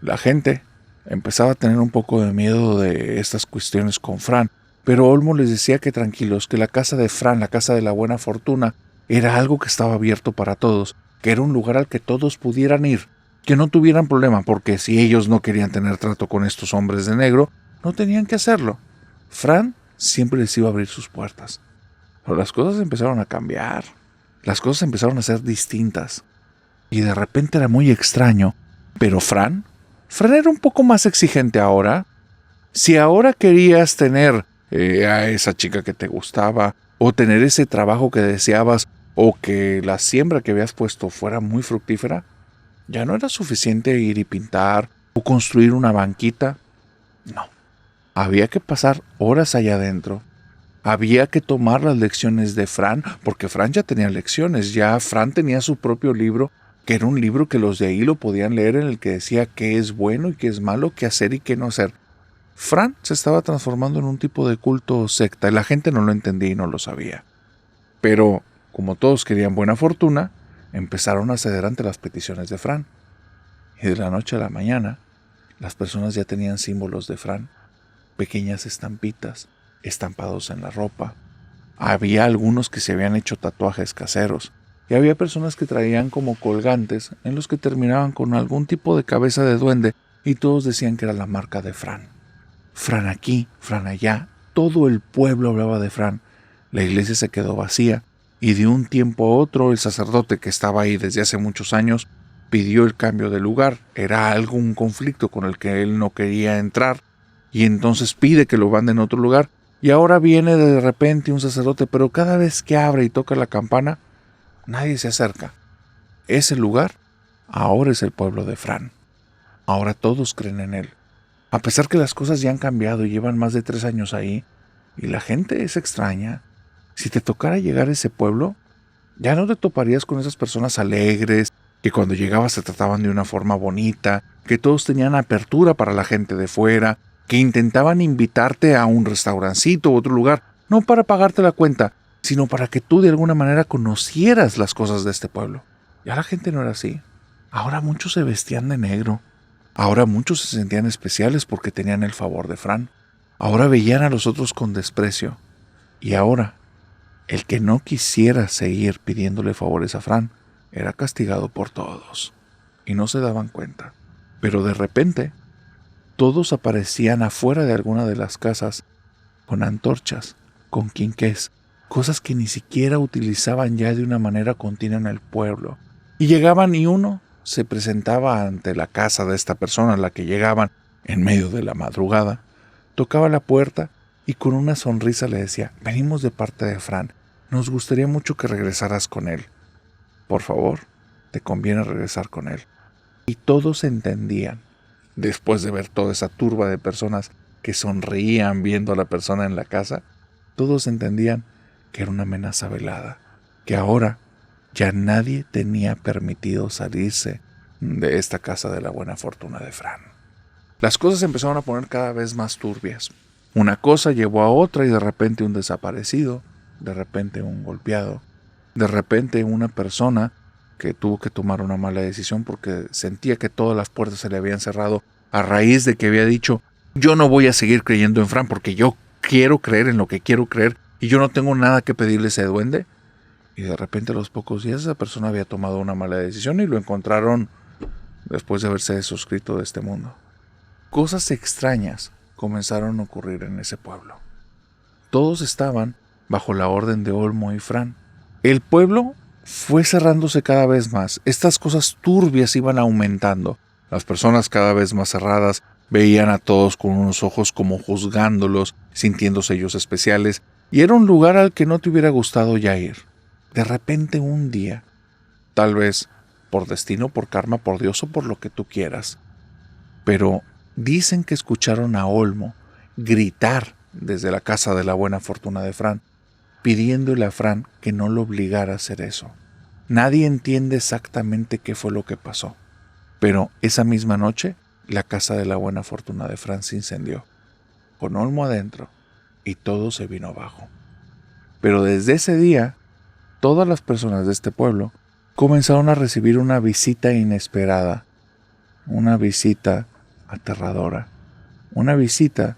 La gente empezaba a tener un poco de miedo de estas cuestiones con Fran, pero Olmo les decía que tranquilos, que la casa de Fran, la Casa de la Buena Fortuna, era algo que estaba abierto para todos, que era un lugar al que todos pudieran ir, que no tuvieran problema, porque si ellos no querían tener trato con estos hombres de negro, no tenían que hacerlo. Fran siempre les iba a abrir sus puertas. Pero las cosas empezaron a cambiar, las cosas empezaron a ser distintas, y de repente era muy extraño, pero Fran era un poco más exigente ahora. Si ahora querías tener a esa chica que te gustaba, o tener ese trabajo que deseabas, o que la siembra que habías puesto fuera muy fructífera, ya no era suficiente ir y pintar o construir una banquita. No, había que pasar horas allá adentro. Había que tomar las lecciones de Fran, porque Fran ya tenía lecciones, ya Fran tenía su propio libro, que era un libro que los de ahí lo podían leer, en el que decía qué es bueno y qué es malo, qué hacer y qué no hacer. Fran se estaba transformando en un tipo de culto o secta, y la gente no lo entendía y no lo sabía. Pero, como todos querían buena fortuna, empezaron a ceder ante las peticiones de Fran. Y de la noche a la mañana, las personas ya tenían símbolos de Fran, pequeñas estampitas, estampados en la ropa. Había algunos que se habían hecho tatuajes caseros, y había personas que traían como colgantes en los que terminaban con algún tipo de cabeza de duende, y todos decían que era la marca de Fran. Fran aquí, Fran allá, todo el pueblo hablaba de Fran. La iglesia se quedó vacía, y de un tiempo a otro el sacerdote que estaba ahí desde hace muchos años pidió el cambio de lugar. Era algún conflicto con el que él no quería entrar, y entonces pide que lo manden a otro lugar. Y ahora viene de repente un sacerdote, pero cada vez que abre y toca la campana, nadie se acerca. Ese lugar ahora es el pueblo de Fran. Ahora todos creen en él. A pesar que las cosas ya han cambiado y llevan más de 3 años ahí, y la gente es extraña, si te tocara llegar a ese pueblo, ya no te toparías con esas personas alegres, que cuando llegabas se trataban de una forma bonita, que todos tenían apertura para la gente de fuera, que intentaban invitarte a un restaurancito u otro lugar, no para pagarte la cuenta, sino para que tú de alguna manera conocieras las cosas de este pueblo. Ya la gente no era así. Ahora muchos se vestían de negro. Ahora muchos se sentían especiales porque tenían el favor de Fran. Ahora veían a los otros con desprecio. Y ahora, el que no quisiera seguir pidiéndole favores a Fran era castigado por todos. Y no se daban cuenta. Pero de repente, todos aparecían afuera de alguna de las casas con antorchas, con quinqués, cosas que ni siquiera utilizaban ya de una manera continua en el pueblo. Y llegaban y uno se presentaba ante la casa de esta persona a la que llegaban en medio de la madrugada, tocaba la puerta y con una sonrisa le decía: venimos de parte de Fran, nos gustaría mucho que regresaras con él. Por favor, te conviene regresar con él. Y todos entendían, después de ver toda esa turba de personas que sonreían viendo a la persona en la casa, todos entendían que era una amenaza velada, que ahora ya nadie tenía permitido salirse de esta casa de la buena fortuna de Fran. Las cosas empezaron a poner cada vez más turbias. Una cosa llevó a otra y de repente un desaparecido, de repente un golpeado, de repente una persona que tuvo que tomar una mala decisión porque sentía que todas las puertas se le habían cerrado a raíz de que había dicho: yo no voy a seguir creyendo en Fran porque yo quiero creer en lo que quiero creer y yo no tengo nada que pedirle a ese duende. Y de repente a los pocos días esa persona había tomado una mala decisión y lo encontraron después de haberse suscrito de este mundo. Cosas extrañas comenzaron a ocurrir en ese pueblo. Todos estaban bajo la orden de Olmo y Fran. El pueblo fue cerrándose cada vez más. Estas cosas turbias iban aumentando. Las personas cada vez más cerradas veían a todos con unos ojos como juzgándolos, sintiéndose ellos especiales, y era un lugar al que no te hubiera gustado ya ir. De repente un día, tal vez por destino, por karma, por Dios o por lo que tú quieras, pero dicen que escucharon a Olmo gritar desde la casa de la buena fortuna de Fran, pidiéndole a Fran que no lo obligara a hacer eso. Nadie entiende exactamente qué fue lo que pasó, pero esa misma noche la casa de la buena fortuna de Fran se incendió, con Olmo adentro, y todo se vino abajo. Pero desde ese día, todas las personas de este pueblo comenzaron a recibir una visita inesperada, una visita aterradora, una visita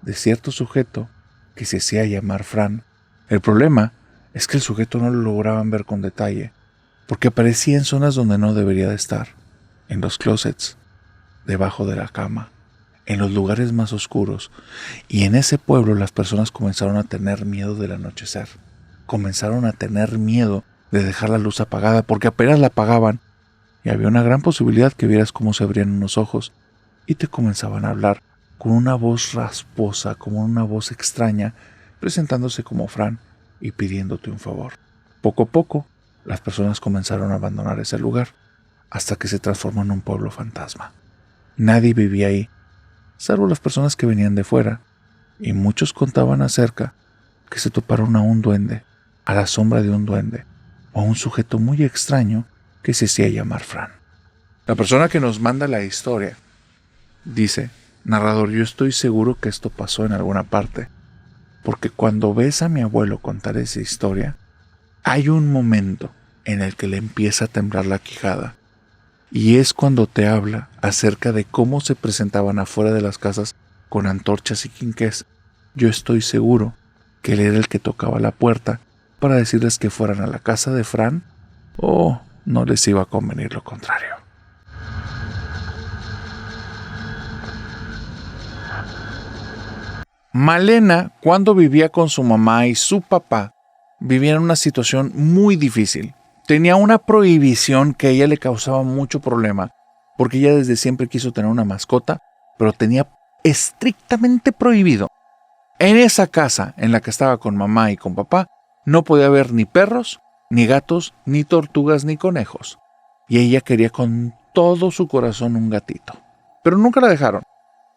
de cierto sujeto que se hacía llamar Fran. El problema es que el sujeto no lo lograban ver con detalle, porque aparecía en zonas donde no debería de estar, en los closets, debajo de la cama, en los lugares más oscuros. Y en ese pueblo las personas comenzaron a tener miedo del anochecer. Comenzaron a tener miedo de dejar la luz apagada, porque apenas la apagaban y había una gran posibilidad que vieras cómo se abrían unos ojos y te comenzaban a hablar con una voz rasposa, como una voz extraña, presentándose como Fran y pidiéndote un favor. Poco a poco, las personas comenzaron a abandonar ese lugar hasta que se transformó en un pueblo fantasma. Nadie vivía ahí, salvo las personas que venían de fuera, y muchos contaban acerca que se toparon a un duende, a la sombra de un duende, o a un sujeto muy extraño que se hacía llamar Fran. La persona que nos manda la historia dice: narrador, yo estoy seguro que esto pasó en alguna parte, porque cuando ves a mi abuelo contar esa historia, hay un momento en el que le empieza a temblar la quijada, y es cuando te habla acerca de cómo se presentaban afuera de las casas con antorchas y quinqués. Yo estoy seguro que él era el que tocaba la puerta para decirles que fueran a la casa de Fran, o no les iba a convenir lo contrario. Malena, cuando vivía con su mamá y su papá, vivía en una situación muy difícil. Tenía una prohibición que a ella le causaba mucho problema, porque ella desde siempre quiso tener una mascota, pero tenía estrictamente prohibido. En esa casa en la que estaba con mamá y con papá, no podía haber ni perros, ni gatos, ni tortugas, ni conejos. Y ella quería con todo su corazón un gatito. Pero nunca la dejaron.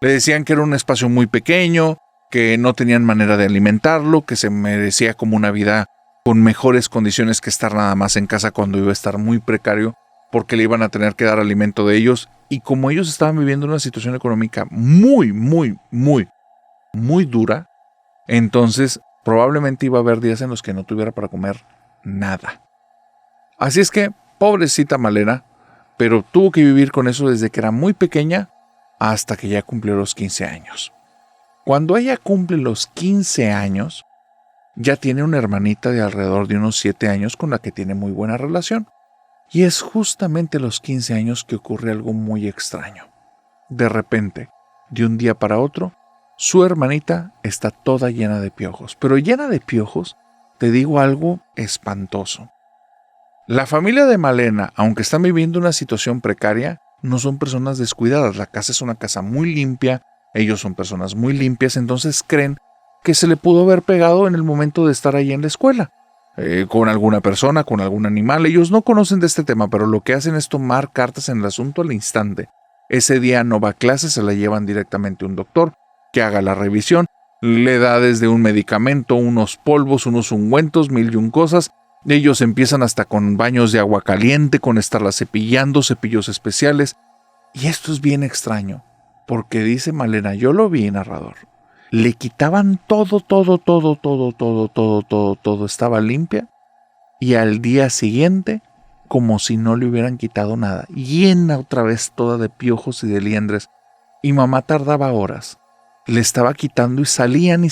Le decían que era un espacio muy pequeño, que no tenían manera de alimentarlo, que se merecía como una vida con mejores condiciones que estar nada más en casa cuando iba a estar muy precario, porque le iban a tener que dar alimento de ellos. Y como ellos estaban viviendo una situación económica muy dura, entonces probablemente iba a haber días en los que no tuviera para comer nada. Así es que, pobrecita Malena, pero tuvo que vivir con eso desde que era muy pequeña hasta que ya cumplió los 15 años. Cuando ella cumple los 15 años, ya tiene una hermanita de alrededor de unos 7 años con la que tiene muy buena relación. Y es justamente a los 15 años que ocurre algo muy extraño. De repente, de un día para otro, su hermanita está toda llena de piojos. Pero llena de piojos, te digo algo espantoso. La familia de Malena, aunque están viviendo una situación precaria, no son personas descuidadas. La casa es una casa muy limpia, ellos son personas muy limpias, entonces creen que se le pudo haber pegado en el momento de estar ahí en la escuela. Con alguna persona, con algún animal. Ellos no conocen de este tema, pero lo que hacen es tomar cartas en el asunto al instante. Ese día no va a clase, se la llevan directamente a un doctor que haga la revisión, le da desde un medicamento, unos polvos, unos ungüentos, mil y un cosas. Ellos empiezan hasta con baños de agua caliente, con estarla cepillando, cepillos especiales. Y esto es bien extraño, porque dice Malena, yo lo vi, narrador. Le quitaban todo, estaba limpia, y al día siguiente como si no le hubieran quitado nada, llena otra vez toda de piojos y de liendres. Y mamá tardaba horas. Le estaba quitando y salían,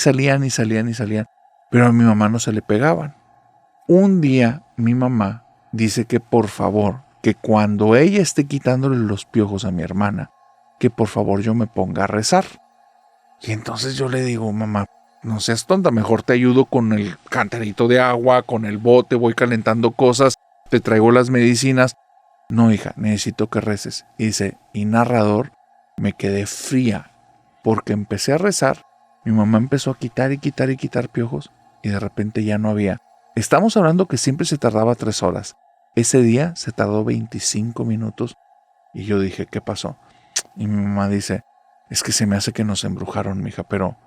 pero a mi mamá no se le pegaban. Un día mi mamá dice que por favor, que cuando ella esté quitándole los piojos a mi hermana, que por favor yo me ponga a rezar. Y entonces yo le digo, mamá, no seas tonta, mejor te ayudo con el cantarito de agua, con el bote, voy calentando cosas, te traigo las medicinas. No, hija, necesito que reces. Y dice, y narrador, me quedé fría, porque empecé a rezar, mi mamá empezó a quitar piojos, y de repente ya no había. Estamos hablando que siempre se tardaba 3 horas. Ese día se tardó 25 minutos, y yo dije, ¿qué pasó? Y mi mamá dice, es que se me hace que nos embrujaron, mija, pero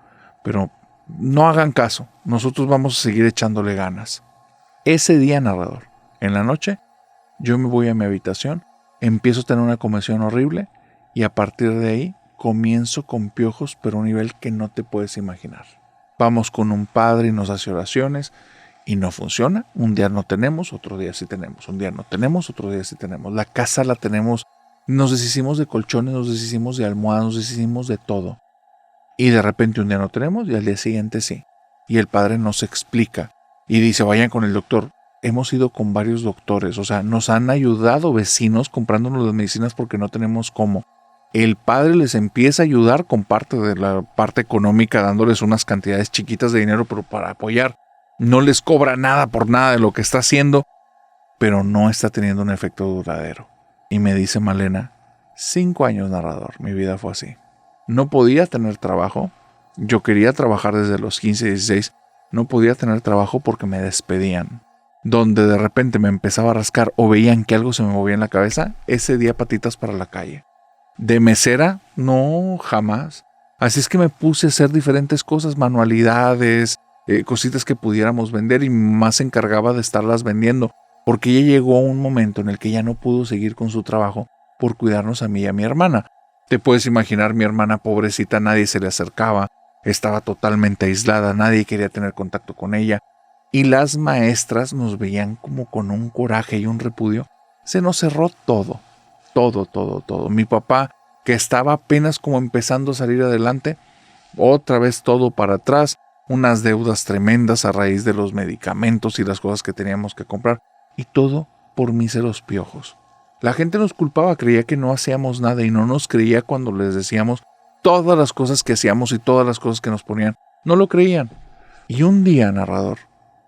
no hagan caso, nosotros vamos a seguir echándole ganas. Ese día, narrador, en la noche, yo me voy a mi habitación, empiezo a tener una comezón horrible, y a partir de ahí comienzo con piojos, pero a un nivel que no te puedes imaginar. Vamos con un padre y nos hace oraciones, y no funciona. Un día no tenemos, otro día sí tenemos. Un día no tenemos, otro día sí tenemos. La casa la tenemos. Nos deshicimos de colchones, nos deshicimos de almohadas, nos deshicimos de todo. Y de repente un día no tenemos y al día siguiente sí. Y el padre nos explica y dice, vayan con el doctor. Hemos ido con varios doctores, o sea, nos han ayudado vecinos comprándonos las medicinas porque no tenemos cómo. El padre les empieza a ayudar con parte de la parte económica, dándoles unas cantidades chiquitas de dinero, pero para apoyar. No les cobra nada por nada de lo que está haciendo, pero no está teniendo un efecto duradero. Y me dice Malena, 5 años, narrador, mi vida fue así. No podía tener trabajo. Yo quería trabajar desde los 15, 16. No podía tener trabajo porque me despedían. Donde de repente me empezaba a rascar o veían que algo se me movía en la cabeza, ese día patitas para la calle. De mesera, no, jamás. Así es que me puse a hacer diferentes cosas, manualidades, cositas que pudiéramos vender, y mi mamá se encargaba de estarlas vendiendo, porque ya llegó un momento en el que ya no pudo seguir con su trabajo por cuidarnos a mí y a mi hermana. Te puedes imaginar, mi hermana pobrecita, nadie se le acercaba, estaba totalmente aislada, nadie quería tener contacto con ella, y las maestras nos veían como con un coraje y un repudio. Se nos cerró todo. Mi papá, que estaba apenas como empezando a salir adelante, otra vez todo para atrás, unas deudas tremendas a raíz de los medicamentos y las cosas que teníamos que comprar, y todo por míseros piojos. La gente nos culpaba, creía que no hacíamos nada y no nos creía cuando les decíamos todas las cosas que hacíamos y todas las cosas que nos ponían. No lo creían. Y un día, narrador,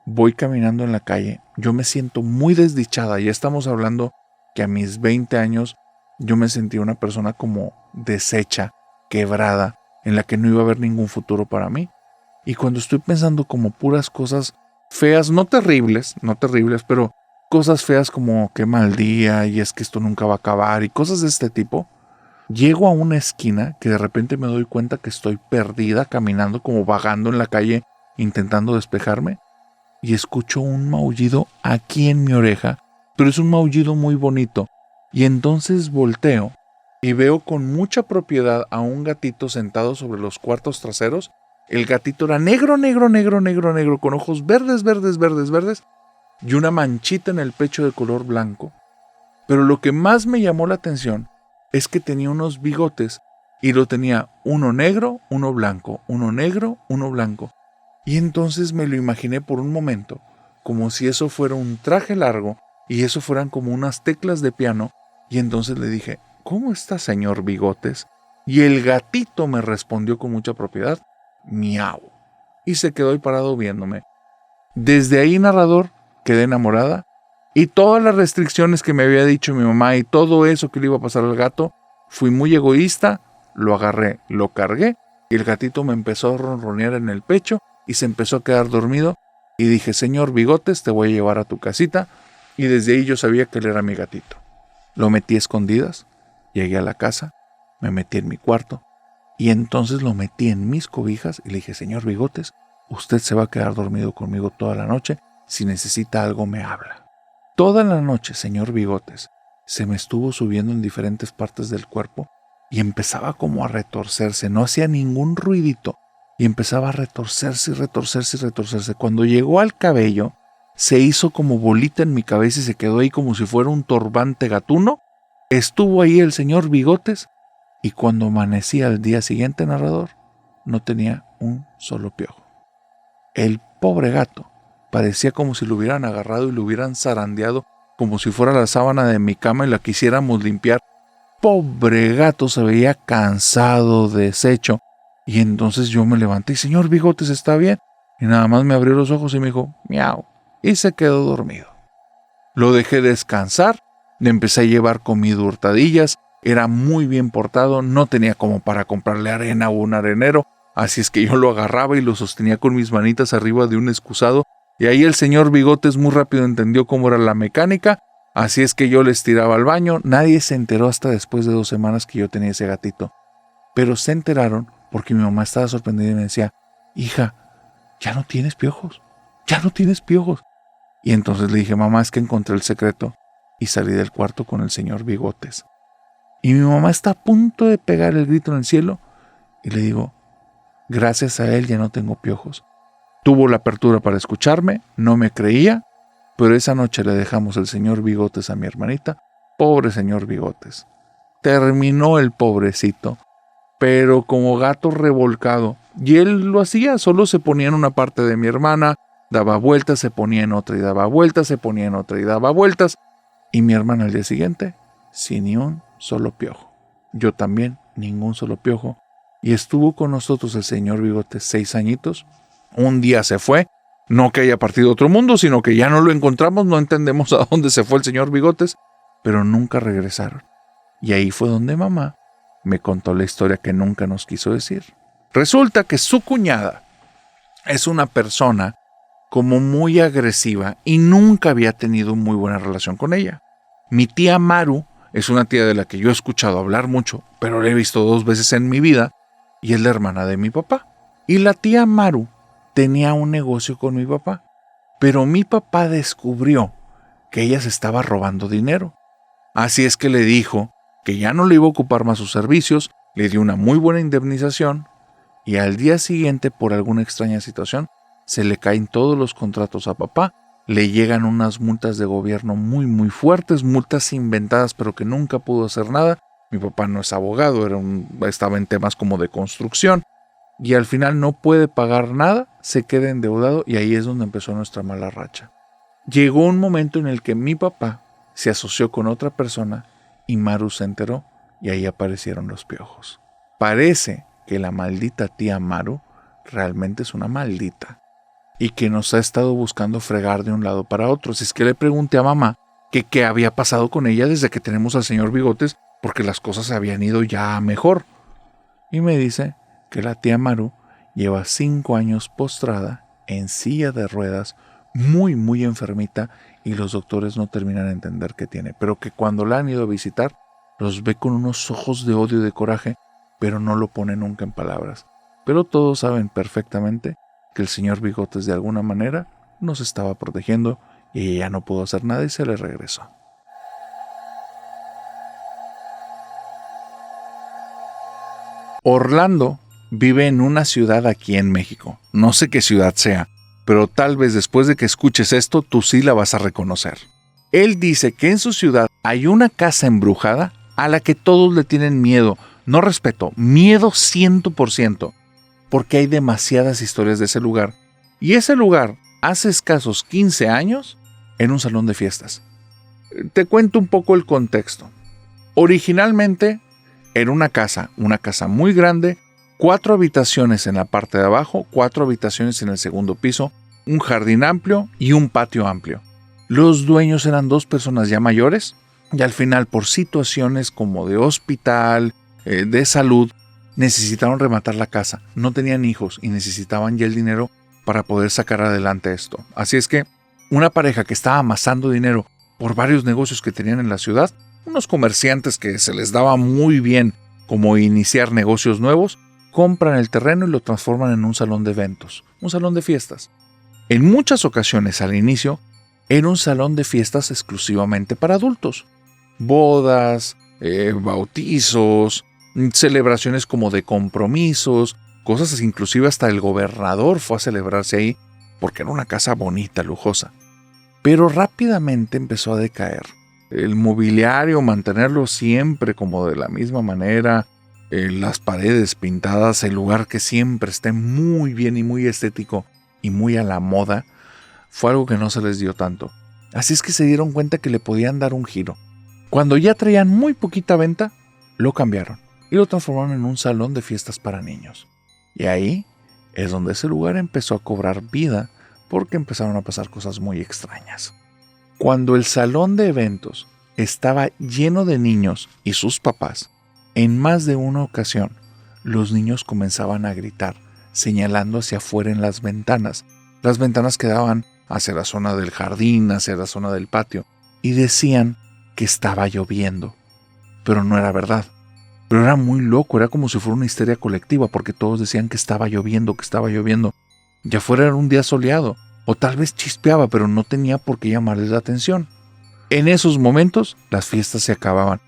voy caminando en la calle, yo me siento muy desdichada. Ya estamos hablando que a mis 20 años yo me sentía una persona como deshecha, quebrada, en la que no iba a haber ningún futuro para mí. Y cuando estoy pensando como puras cosas feas, no terribles, pero cosas feas como qué mal día y es que esto nunca va a acabar y cosas de este tipo, llego a una esquina que de repente me doy cuenta que estoy perdida, caminando como vagando en la calle, intentando despejarme, y escucho un maullido aquí en mi oreja, pero es un maullido muy bonito. Y entonces volteo y veo con mucha propiedad a un gatito sentado sobre los cuartos traseros. El gatito era negro, con ojos verdes, y una manchita en el pecho de color blanco. Pero lo que más me llamó la atención es que tenía unos bigotes, y lo tenía uno negro, uno blanco, uno negro, uno blanco. Y entonces me lo imaginé por un momento, como si eso fuera un traje largo, y eso fueran como unas teclas de piano, y entonces le dije, ¿cómo está, señor Bigotes? Y el gatito me respondió con mucha propiedad, miau, y se quedó ahí parado viéndome. Desde ahí, narrador, quedé enamorada, y todas las restricciones que me había dicho mi mamá y todo eso que le iba a pasar al gato, fui muy egoísta, lo agarré, lo cargué, y el gatito me empezó a ronronear en el pecho y se empezó a quedar dormido, y dije, señor Bigotes, te voy a llevar a tu casita, y desde ahí yo sabía que él era mi gatito. Lo metí a escondidas, llegué a la casa, me metí en mi cuarto, y entonces lo metí en mis cobijas y le dije, señor Bigotes, usted se va a quedar dormido conmigo toda la noche, si necesita algo me habla. Toda la noche, señor Bigotes, se me estuvo subiendo en diferentes partes del cuerpo y empezaba como a retorcerse, no hacía ningún ruidito, y empezaba a retorcerse. Cuando llegó al cabello, se hizo como bolita en mi cabeza y se quedó ahí como si fuera un turbante gatuno. Estuvo ahí el señor Bigotes y cuando amanecía al día siguiente, narrador, no tenía un solo piojo. El pobre gato parecía como si lo hubieran agarrado y lo hubieran zarandeado como si fuera la sábana de mi cama y la quisiéramos limpiar. Pobre gato, se veía cansado, deshecho. Y entonces yo me levanté y, señor Bigotes, ¿está bien? Y nada más me abrió los ojos y me dijo, miau, y se quedó dormido. Lo dejé descansar, le empecé a llevar comida, hurtadillas, era muy bien portado, no tenía como para comprarle arena o un arenero, así es que yo lo agarraba y lo sostenía con mis manitas arriba de un excusado, y ahí el señor Bigotes muy rápido entendió cómo era la mecánica, así es que yo les tiraba al baño. Nadie se enteró hasta después de 2 semanas que yo tenía ese gatito, pero se enteraron porque mi mamá estaba sorprendida y me decía, hija, ya no tienes piojos, ya no tienes piojos. Y entonces le dije, mamá, es que encontré el secreto, y salí del cuarto con el señor Bigotes. Y mi mamá está a punto de pegar el grito en el cielo, y le digo, gracias a él ya no tengo piojos. Tuvo la apertura para escucharme, no me creía, pero esa noche le dejamos el señor Bigotes a mi hermanita. Pobre señor Bigotes. Terminó el pobrecito, pero como gato revolcado. Y él lo hacía, solo se ponía en una parte de mi hermana, daba vueltas, se ponía en otra y daba vueltas, se ponía en otra y daba vueltas. Y mi hermana al día siguiente, sin ni un solo piojo. Yo también, ningún solo piojo. Y estuvo con nosotros el señor Bigotes 6 añitos. Un día se fue, no que haya partido a otro mundo, sino que ya no lo encontramos, no entendemos a dónde se fue el señor Bigotes, pero nunca regresaron. Y ahí fue donde mamá me contó la historia que nunca nos quiso decir. Resulta que su cuñada es una persona como muy agresiva y nunca había tenido muy buena relación con ella. Mi tía Maru es una tía de la que yo he escuchado hablar mucho, pero la he visto 2 veces en mi vida, y es la hermana de mi papá. Y la tía Maru tenía un negocio con mi papá, pero mi papá descubrió que ella se estaba robando dinero. Así es que le dijo que ya no le iba a ocupar más sus servicios, le dio una muy buena indemnización, y al día siguiente, por alguna extraña situación, se le caen todos los contratos a papá, le llegan unas multas de gobierno muy fuertes, multas inventadas pero que nunca pudo hacer nada. Mi papá no es abogado, estaba en temas como de construcción, y al final no puede pagar nada, se queda endeudado, y ahí es donde empezó nuestra mala racha. Llegó un momento en el que mi papá se asoció con otra persona y Maru se enteró, y ahí aparecieron los piojos. Parece que la maldita tía Maru realmente es una maldita y que nos ha estado buscando fregar de un lado para otro. Así es que le pregunté a mamá que qué había pasado con ella desde que tenemos al señor Bigotes, porque las cosas habían ido ya mejor. Y me dice que la tía Maru lleva 5 años postrada en silla de ruedas, muy enfermita, y los doctores no terminan de entender qué tiene, pero que cuando la han ido a visitar, los ve con unos ojos de odio y de coraje, pero no lo pone nunca en palabras. Pero todos saben perfectamente que el señor Bigotes de alguna manera nos estaba protegiendo, y ella ya no pudo hacer nada y se le regresó. Orlando vive en una ciudad aquí en México. No sé qué ciudad sea, pero tal vez después de que escuches esto, tú sí la vas a reconocer. Él dice que en su ciudad hay una casa embrujada a la que todos le tienen miedo. No respeto, miedo 100%, porque hay demasiadas historias de ese lugar. Y ese lugar, hace escasos 15 años, era un salón de fiestas. Te cuento un poco el contexto. Originalmente era una casa muy grande, 4 habitaciones en la parte de abajo, 4 habitaciones en el segundo piso, un jardín amplio y un patio amplio. Los dueños eran 2 personas ya mayores, y al final, por situaciones como de hospital, de salud, necesitaron rematar la casa. No tenían hijos y necesitaban ya el dinero para poder sacar adelante esto. Así es que una pareja que estaba amasando dinero por varios negocios que tenían en la ciudad, unos comerciantes que se les daba muy bien como iniciar negocios nuevos, compran el terreno y lo transforman en un salón de eventos, un salón de fiestas. En muchas ocasiones al inicio era un salón de fiestas exclusivamente para adultos. Bodas, bautizos, celebraciones como de compromisos, cosas así. Inclusive hasta el gobernador fue a celebrarse ahí porque era una casa bonita, lujosa. pero rápidamente empezó a decaer. El mobiliario, mantenerlo siempre como de la misma manera, las paredes pintadas, el lugar que siempre esté muy bien y muy estético y muy a la moda, fue algo que no se les dio tanto. Así es que se dieron cuenta que le podían dar un giro. Cuando ya traían muy poquita venta, lo cambiaron y lo transformaron en un salón de fiestas para niños. Y ahí es donde ese lugar empezó a cobrar vida porque empezaron a pasar cosas muy extrañas. Cuando el salón de eventos estaba lleno de niños y sus papás, en más de una ocasión, los niños comenzaban a gritar, señalando hacia afuera en las ventanas. Las ventanas que daban hacia la zona del jardín, hacia la zona del patio, y decían que estaba lloviendo. Pero no era verdad. Pero era muy loco, era como si fuera una histeria colectiva, porque todos decían que estaba lloviendo, que estaba lloviendo. Y afuera era un día soleado, o tal vez chispeaba, pero no tenía por qué llamarles la atención. En esos momentos, las fiestas se acababan.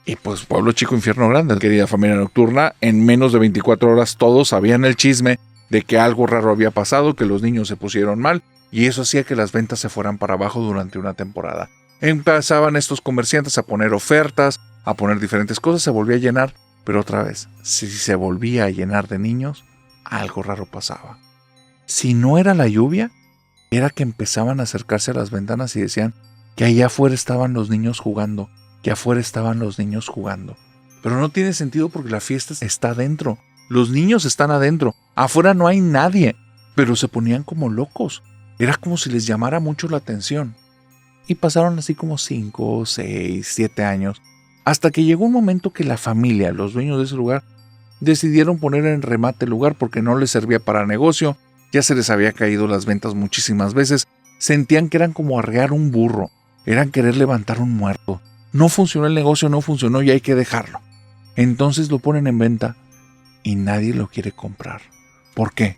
Y pues pueblo chico, infierno grande, querida familia nocturna, en menos de 24 horas todos sabían el chisme de que algo raro había pasado, que los niños se pusieron mal, y eso hacía que las ventas se fueran para abajo durante una temporada. Empezaban estos comerciantes a poner ofertas, a poner diferentes cosas, se volvía a llenar, pero otra vez, si se volvía a llenar de niños, algo raro pasaba. Si no era la lluvia, era que empezaban a acercarse a las ventanas y decían que allá afuera estaban los niños jugando, que afuera estaban los niños jugando. Pero no tiene sentido porque la fiesta está adentro, los niños están adentro, afuera no hay nadie, pero se ponían como locos, era como si les llamara mucho la atención. Y pasaron así como 5, 6, 7 años, hasta que llegó un momento que la familia, los dueños de ese lugar, decidieron poner en remate el lugar porque no les servía para negocio, ya se les había caído las ventas muchísimas veces, sentían que eran como arrear un burro, eran querer levantar un muerto. No funcionó el negocio, no funcionó y hay que dejarlo. Entonces lo ponen en venta y nadie lo quiere comprar. ¿Por qué?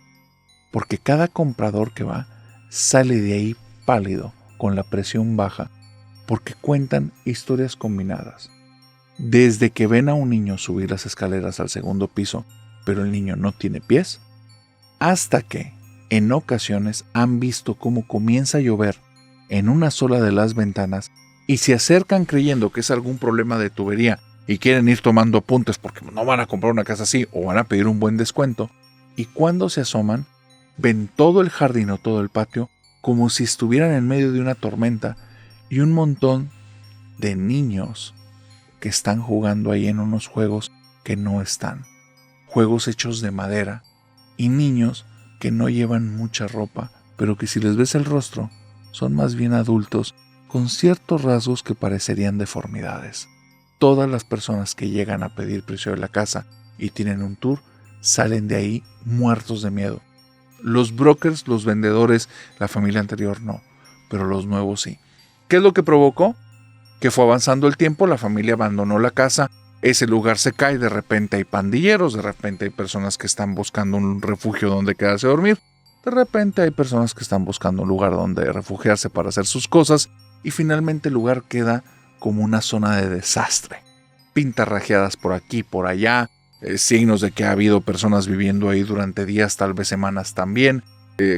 Porque cada comprador que va sale de ahí pálido, con la presión baja, porque cuentan historias combinadas. Desde que ven a un niño subir las escaleras al segundo piso, pero el niño no tiene pies, hasta que, en ocasiones, han visto cómo comienza a llover en una sola de las ventanas y se acercan creyendo que es algún problema de tubería y quieren ir tomando apuntes porque no van a comprar una casa así o van a pedir un buen descuento, y cuando se asoman, ven todo el jardín o todo el patio como si estuvieran en medio de una tormenta y un montón de niños que están jugando ahí en unos juegos que no están. Juegos hechos de madera y niños que no llevan mucha ropa, pero que si les ves el rostro, son más bien adultos con ciertos rasgos que parecerían deformidades. Todas las personas que llegan a pedir precio de la casa y tienen un tour, salen de ahí muertos de miedo. Los brokers, los vendedores, la familia anterior no, pero los nuevos sí. ¿Qué es lo que provocó? Que fue avanzando el tiempo, la familia abandonó la casa, ese lugar se cae, de repente hay pandilleros, de repente hay personas que están buscando un refugio donde quedarse a dormir, de repente hay personas que están buscando un lugar donde refugiarse para hacer sus cosas, y finalmente el lugar queda como una zona de desastre. Pintas rajeadas por aquí, por allá, signos de que ha habido personas viviendo ahí durante días, tal vez semanas también,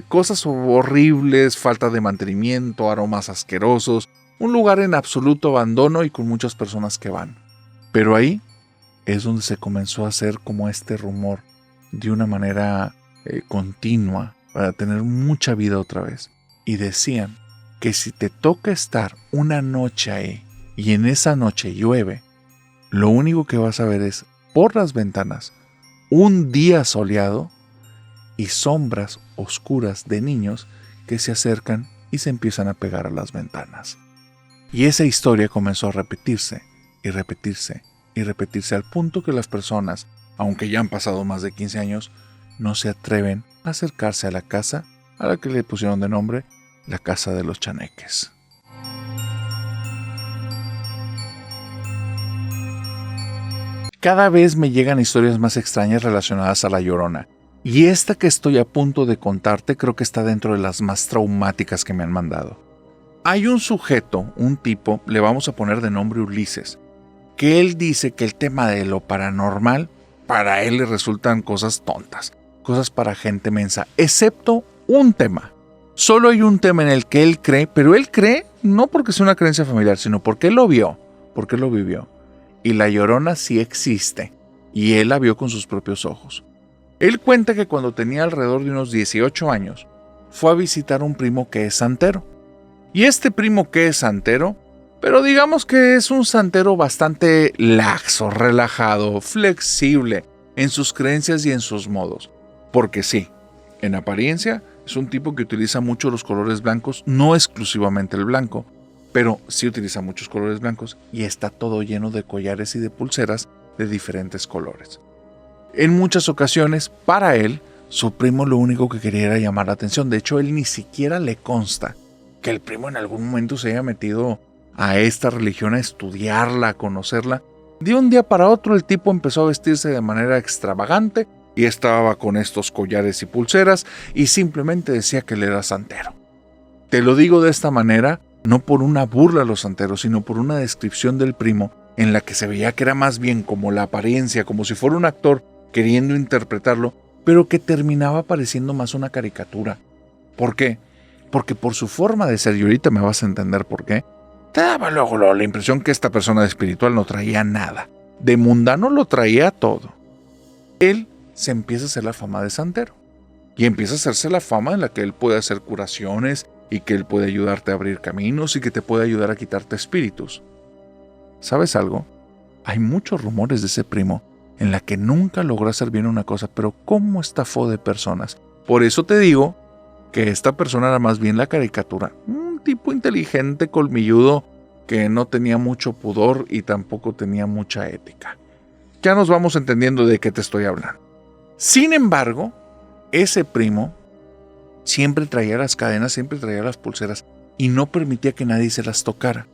cosas horribles, falta de mantenimiento, aromas asquerosos, un lugar en absoluto abandono y con muchas personas que van. Pero ahí es donde se comenzó a hacer como este rumor de una manera continua para tener mucha vida otra vez. Y decían que si te toca estar una noche ahí y en esa noche llueve, lo único que vas a ver es por las ventanas un día soleado y sombras oscuras de niños que se acercan y se empiezan a pegar a las ventanas. Y esa historia comenzó a repetirse y repetirse y repetirse al punto que las personas, aunque ya han pasado más de 15 años, no se atreven a acercarse a la casa a la que le pusieron de nombre la Casa de los Chaneques. Cada vez me llegan historias más extrañas relacionadas a La Llorona, y esta que estoy a punto de contarte creo que está dentro de las más traumáticas que me han mandado. Hay un sujeto, un tipo, le vamos a poner de nombre Ulises, que él dice que el tema de lo paranormal, para él le resultan cosas tontas, cosas para gente mensa, excepto un tema. Solo hay un tema en el que él cree, pero él cree no porque sea una creencia familiar, sino porque él lo vio, porque lo vivió. Y la Llorona sí existe, y él la vio con sus propios ojos. Él cuenta que cuando tenía alrededor de unos 18 años, fue a visitar a un primo que es santero. Y este primo que es santero, pero digamos que es un santero bastante laxo, relajado, flexible en sus creencias y en sus modos. Porque sí, en apariencia es un tipo que utiliza mucho los colores blancos, no exclusivamente el blanco, pero sí utiliza muchos colores blancos y está todo lleno de collares y de pulseras de diferentes colores. En muchas ocasiones, para él, su primo lo único que quería era llamar la atención. De hecho, él ni siquiera le consta que el primo en algún momento se haya metido a esta religión a estudiarla, a conocerla. De un día para otro el tipo empezó a vestirse de manera extravagante y estaba con estos collares y pulseras y simplemente decía que él era santero. Te lo digo de esta manera, no por una burla a los santeros, sino por una descripción del primo en la que se veía que era más bien como la apariencia, como si fuera un actor queriendo interpretarlo, pero que terminaba pareciendo más una caricatura. ¿Por qué? Porque por su forma de ser, y ahorita me vas a entender por qué, te daba luego la impresión que esta persona de espiritual no traía nada. De mundano lo traía todo. Él se empieza a hacer la fama de santero. Y empieza a hacerse la fama en la que él puede hacer curaciones y que él puede ayudarte a abrir caminos y que te puede ayudar a quitarte espíritus. ¿Sabes algo? Hay muchos rumores de ese primo en la que nunca logró hacer bien una cosa, pero cómo estafó de personas. Por eso te digo que esta persona era más bien la caricatura. Un tipo inteligente, colmilludo, que no tenía mucho pudor y tampoco tenía mucha ética. Ya nos vamos entendiendo de qué te estoy hablando. Sin embargo, ese primo siempre traía las cadenas, siempre traía las pulseras y no permitía que nadie se las tocara.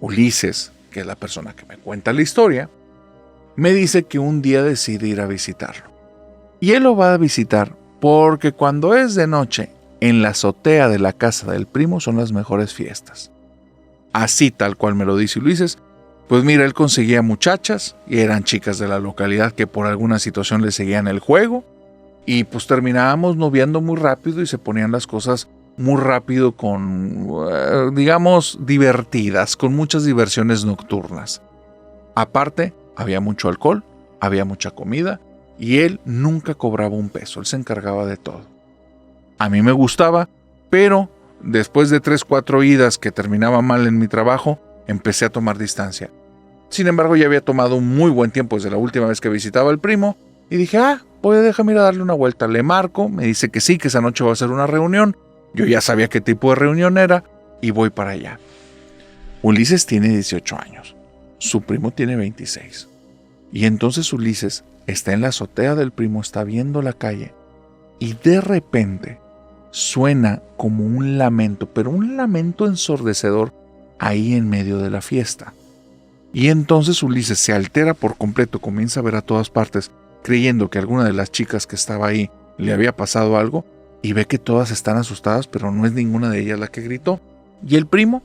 Ulises, que es la persona que me cuenta la historia, me dice que un día decide ir a visitarlo. Y él lo va a visitar porque cuando es de noche, en la azotea de la casa del primo son las mejores fiestas. Así tal cual me lo dice Ulises, pues mira, él conseguía muchachas y eran chicas de la localidad que por alguna situación le seguían el juego y pues terminábamos noviando muy rápido y se ponían las cosas muy rápido con, digamos, divertidas, con muchas diversiones nocturnas. Aparte, había mucho alcohol, había mucha comida y él nunca cobraba un peso, él se encargaba de todo. A mí me gustaba, pero después de 3-4 idas que terminaba mal en mi trabajo, empecé a tomar distancia. Sin embargo, ya había tomado un muy buen tiempo desde la última vez que visitaba al primo y dije, pues déjame ir a darle una vuelta. Le marco, me dice que sí, que esa noche va a ser una reunión. Yo ya sabía qué tipo de reunión era y voy para allá. Ulises tiene 18 años, su primo tiene 26. Y entonces Ulises está en la azotea del primo, está viendo la calle y de repente suena como un lamento, pero un lamento ensordecedor ahí en medio de la fiesta. Y entonces Ulises se altera por completo, comienza a ver a todas partes, creyendo que alguna de las chicas que estaba ahí le había pasado algo, y ve que todas están asustadas, pero no es ninguna de ellas la que gritó. Y el primo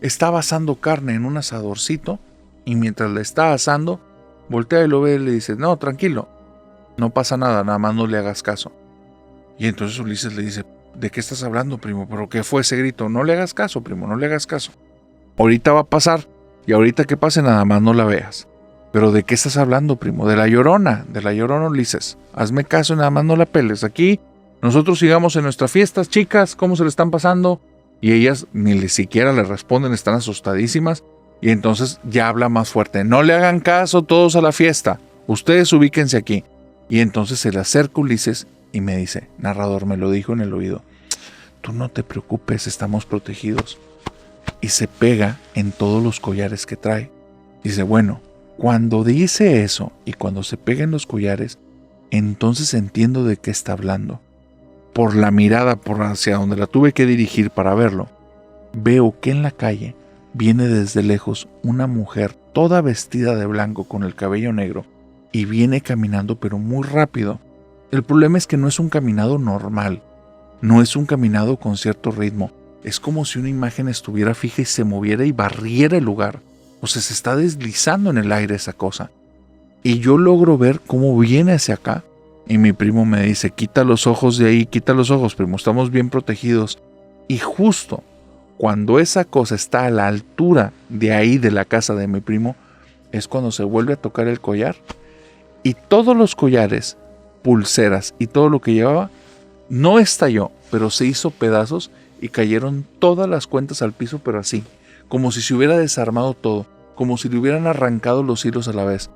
está asando carne en un asadorcito, y mientras le está asando, voltea y lo ve y le dice, no, tranquilo, no pasa nada, nada más no le hagas caso. Y entonces Ulises le dice, ¿de qué estás hablando, primo? ¿Pero qué fue ese grito? No le hagas caso, primo, no le hagas caso. Ahorita va a pasar, y ahorita que pase nada más no la veas. ¿Pero de qué estás hablando, primo? De la Llorona, Ulises. Hazme caso y nada más no la peles. Aquí nosotros sigamos en nuestras fiestas, chicas, ¿cómo se le están pasando? Y ellas ni siquiera le responden, están asustadísimas. Y entonces ya habla más fuerte. No le hagan caso todos a la fiesta. Ustedes ubíquense aquí. Y entonces se le acerca Ulises y me dice, narrador, me lo dijo en el oído, tú no te preocupes, estamos protegidos. Y se pega en todos los collares que trae. Dice, bueno, cuando dice eso y cuando se pega en los collares, entonces entiendo de qué está hablando. Por la mirada por hacia donde la tuve que dirigir para verlo, veo que en la calle viene desde lejos una mujer toda vestida de blanco con el cabello negro y viene caminando pero muy rápido. El problema es que no es un caminado normal, no es un caminado con cierto ritmo. Es como si una imagen estuviera fija y se moviera y barriera el lugar. O sea, se está deslizando en el aire esa cosa. Y yo logro ver cómo viene hacia acá Y mi primo me dice, quita los ojos de ahí, quita los ojos, primo, estamos bien protegidos. Y justo cuando esa cosa está a la altura de ahí de la casa de mi primo, es cuando se vuelve a tocar el collar. Y todos los collares, pulseras y todo lo que llevaba, no estalló, pero se hizo pedazos y cayeron todas las cuentas al piso, pero así, como si se hubiera desarmado todo, como si le hubieran arrancado los hilos a la vez.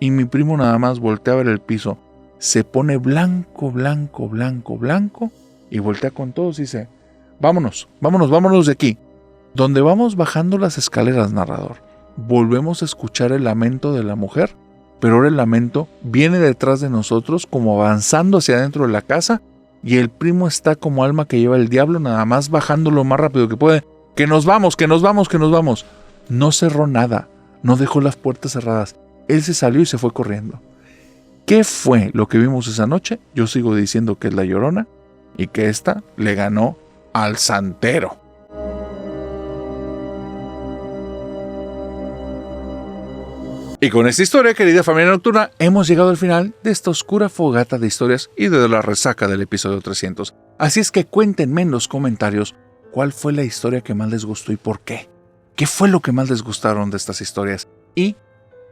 Y mi primo nada más voltea a ver el piso, se pone blanco, blanco, blanco, blanco, y voltea con todos y dice, vámonos, vámonos, vámonos de aquí. Donde vamos bajando las escaleras, narrador, volvemos a escuchar el lamento de la mujer, pero ahora el lamento viene detrás de nosotros, como avanzando hacia adentro de la casa, y el primo está como alma que lleva el diablo, nada más bajando lo más rápido que puede. ¡Que nos vamos, que nos vamos, que nos vamos! No cerró nada, no dejó las puertas cerradas. Él se salió y se fue corriendo. ¿Qué fue lo que vimos esa noche? Yo sigo diciendo que es la Llorona y que esta le ganó al santero. Y con esta historia, querida familia nocturna, hemos llegado al final de esta oscura fogata de historias y de la resaca del episodio 300. Así es que cuéntenme en los comentarios cuál fue la historia que más les gustó y por qué. ¿Qué fue lo que más les gustaron de estas historias? Y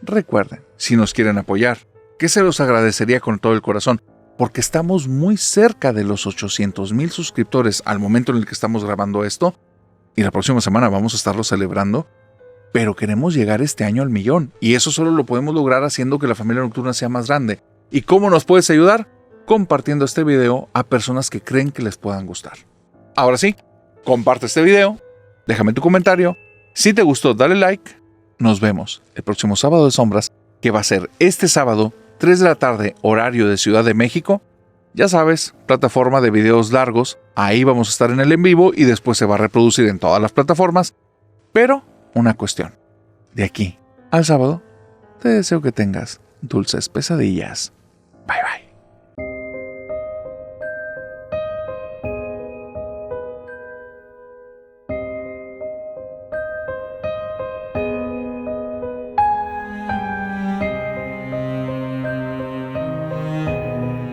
recuerden, si nos quieren apoyar, que se los agradecería con todo el corazón, porque estamos muy cerca de los 800,000 suscriptores al momento en el que estamos grabando esto, y la próxima semana vamos a estarlo celebrando, pero queremos llegar este año al 1,000,000, y eso solo lo podemos lograr haciendo que la familia nocturna sea más grande. ¿Y cómo nos puedes ayudar? Compartiendo este video a personas que creen que les puedan gustar. Ahora sí, comparte este video, déjame tu comentario, si te gustó dale like, nos vemos el próximo sábado de sombras, que va a ser este sábado, 3 de la tarde, horario de Ciudad de México. Ya sabes, plataforma de videos largos, ahí vamos a estar en el en vivo y después se va a reproducir en todas las plataformas. Pero, una cuestión, de aquí al sábado, te deseo que tengas dulces pesadillas. Bye bye.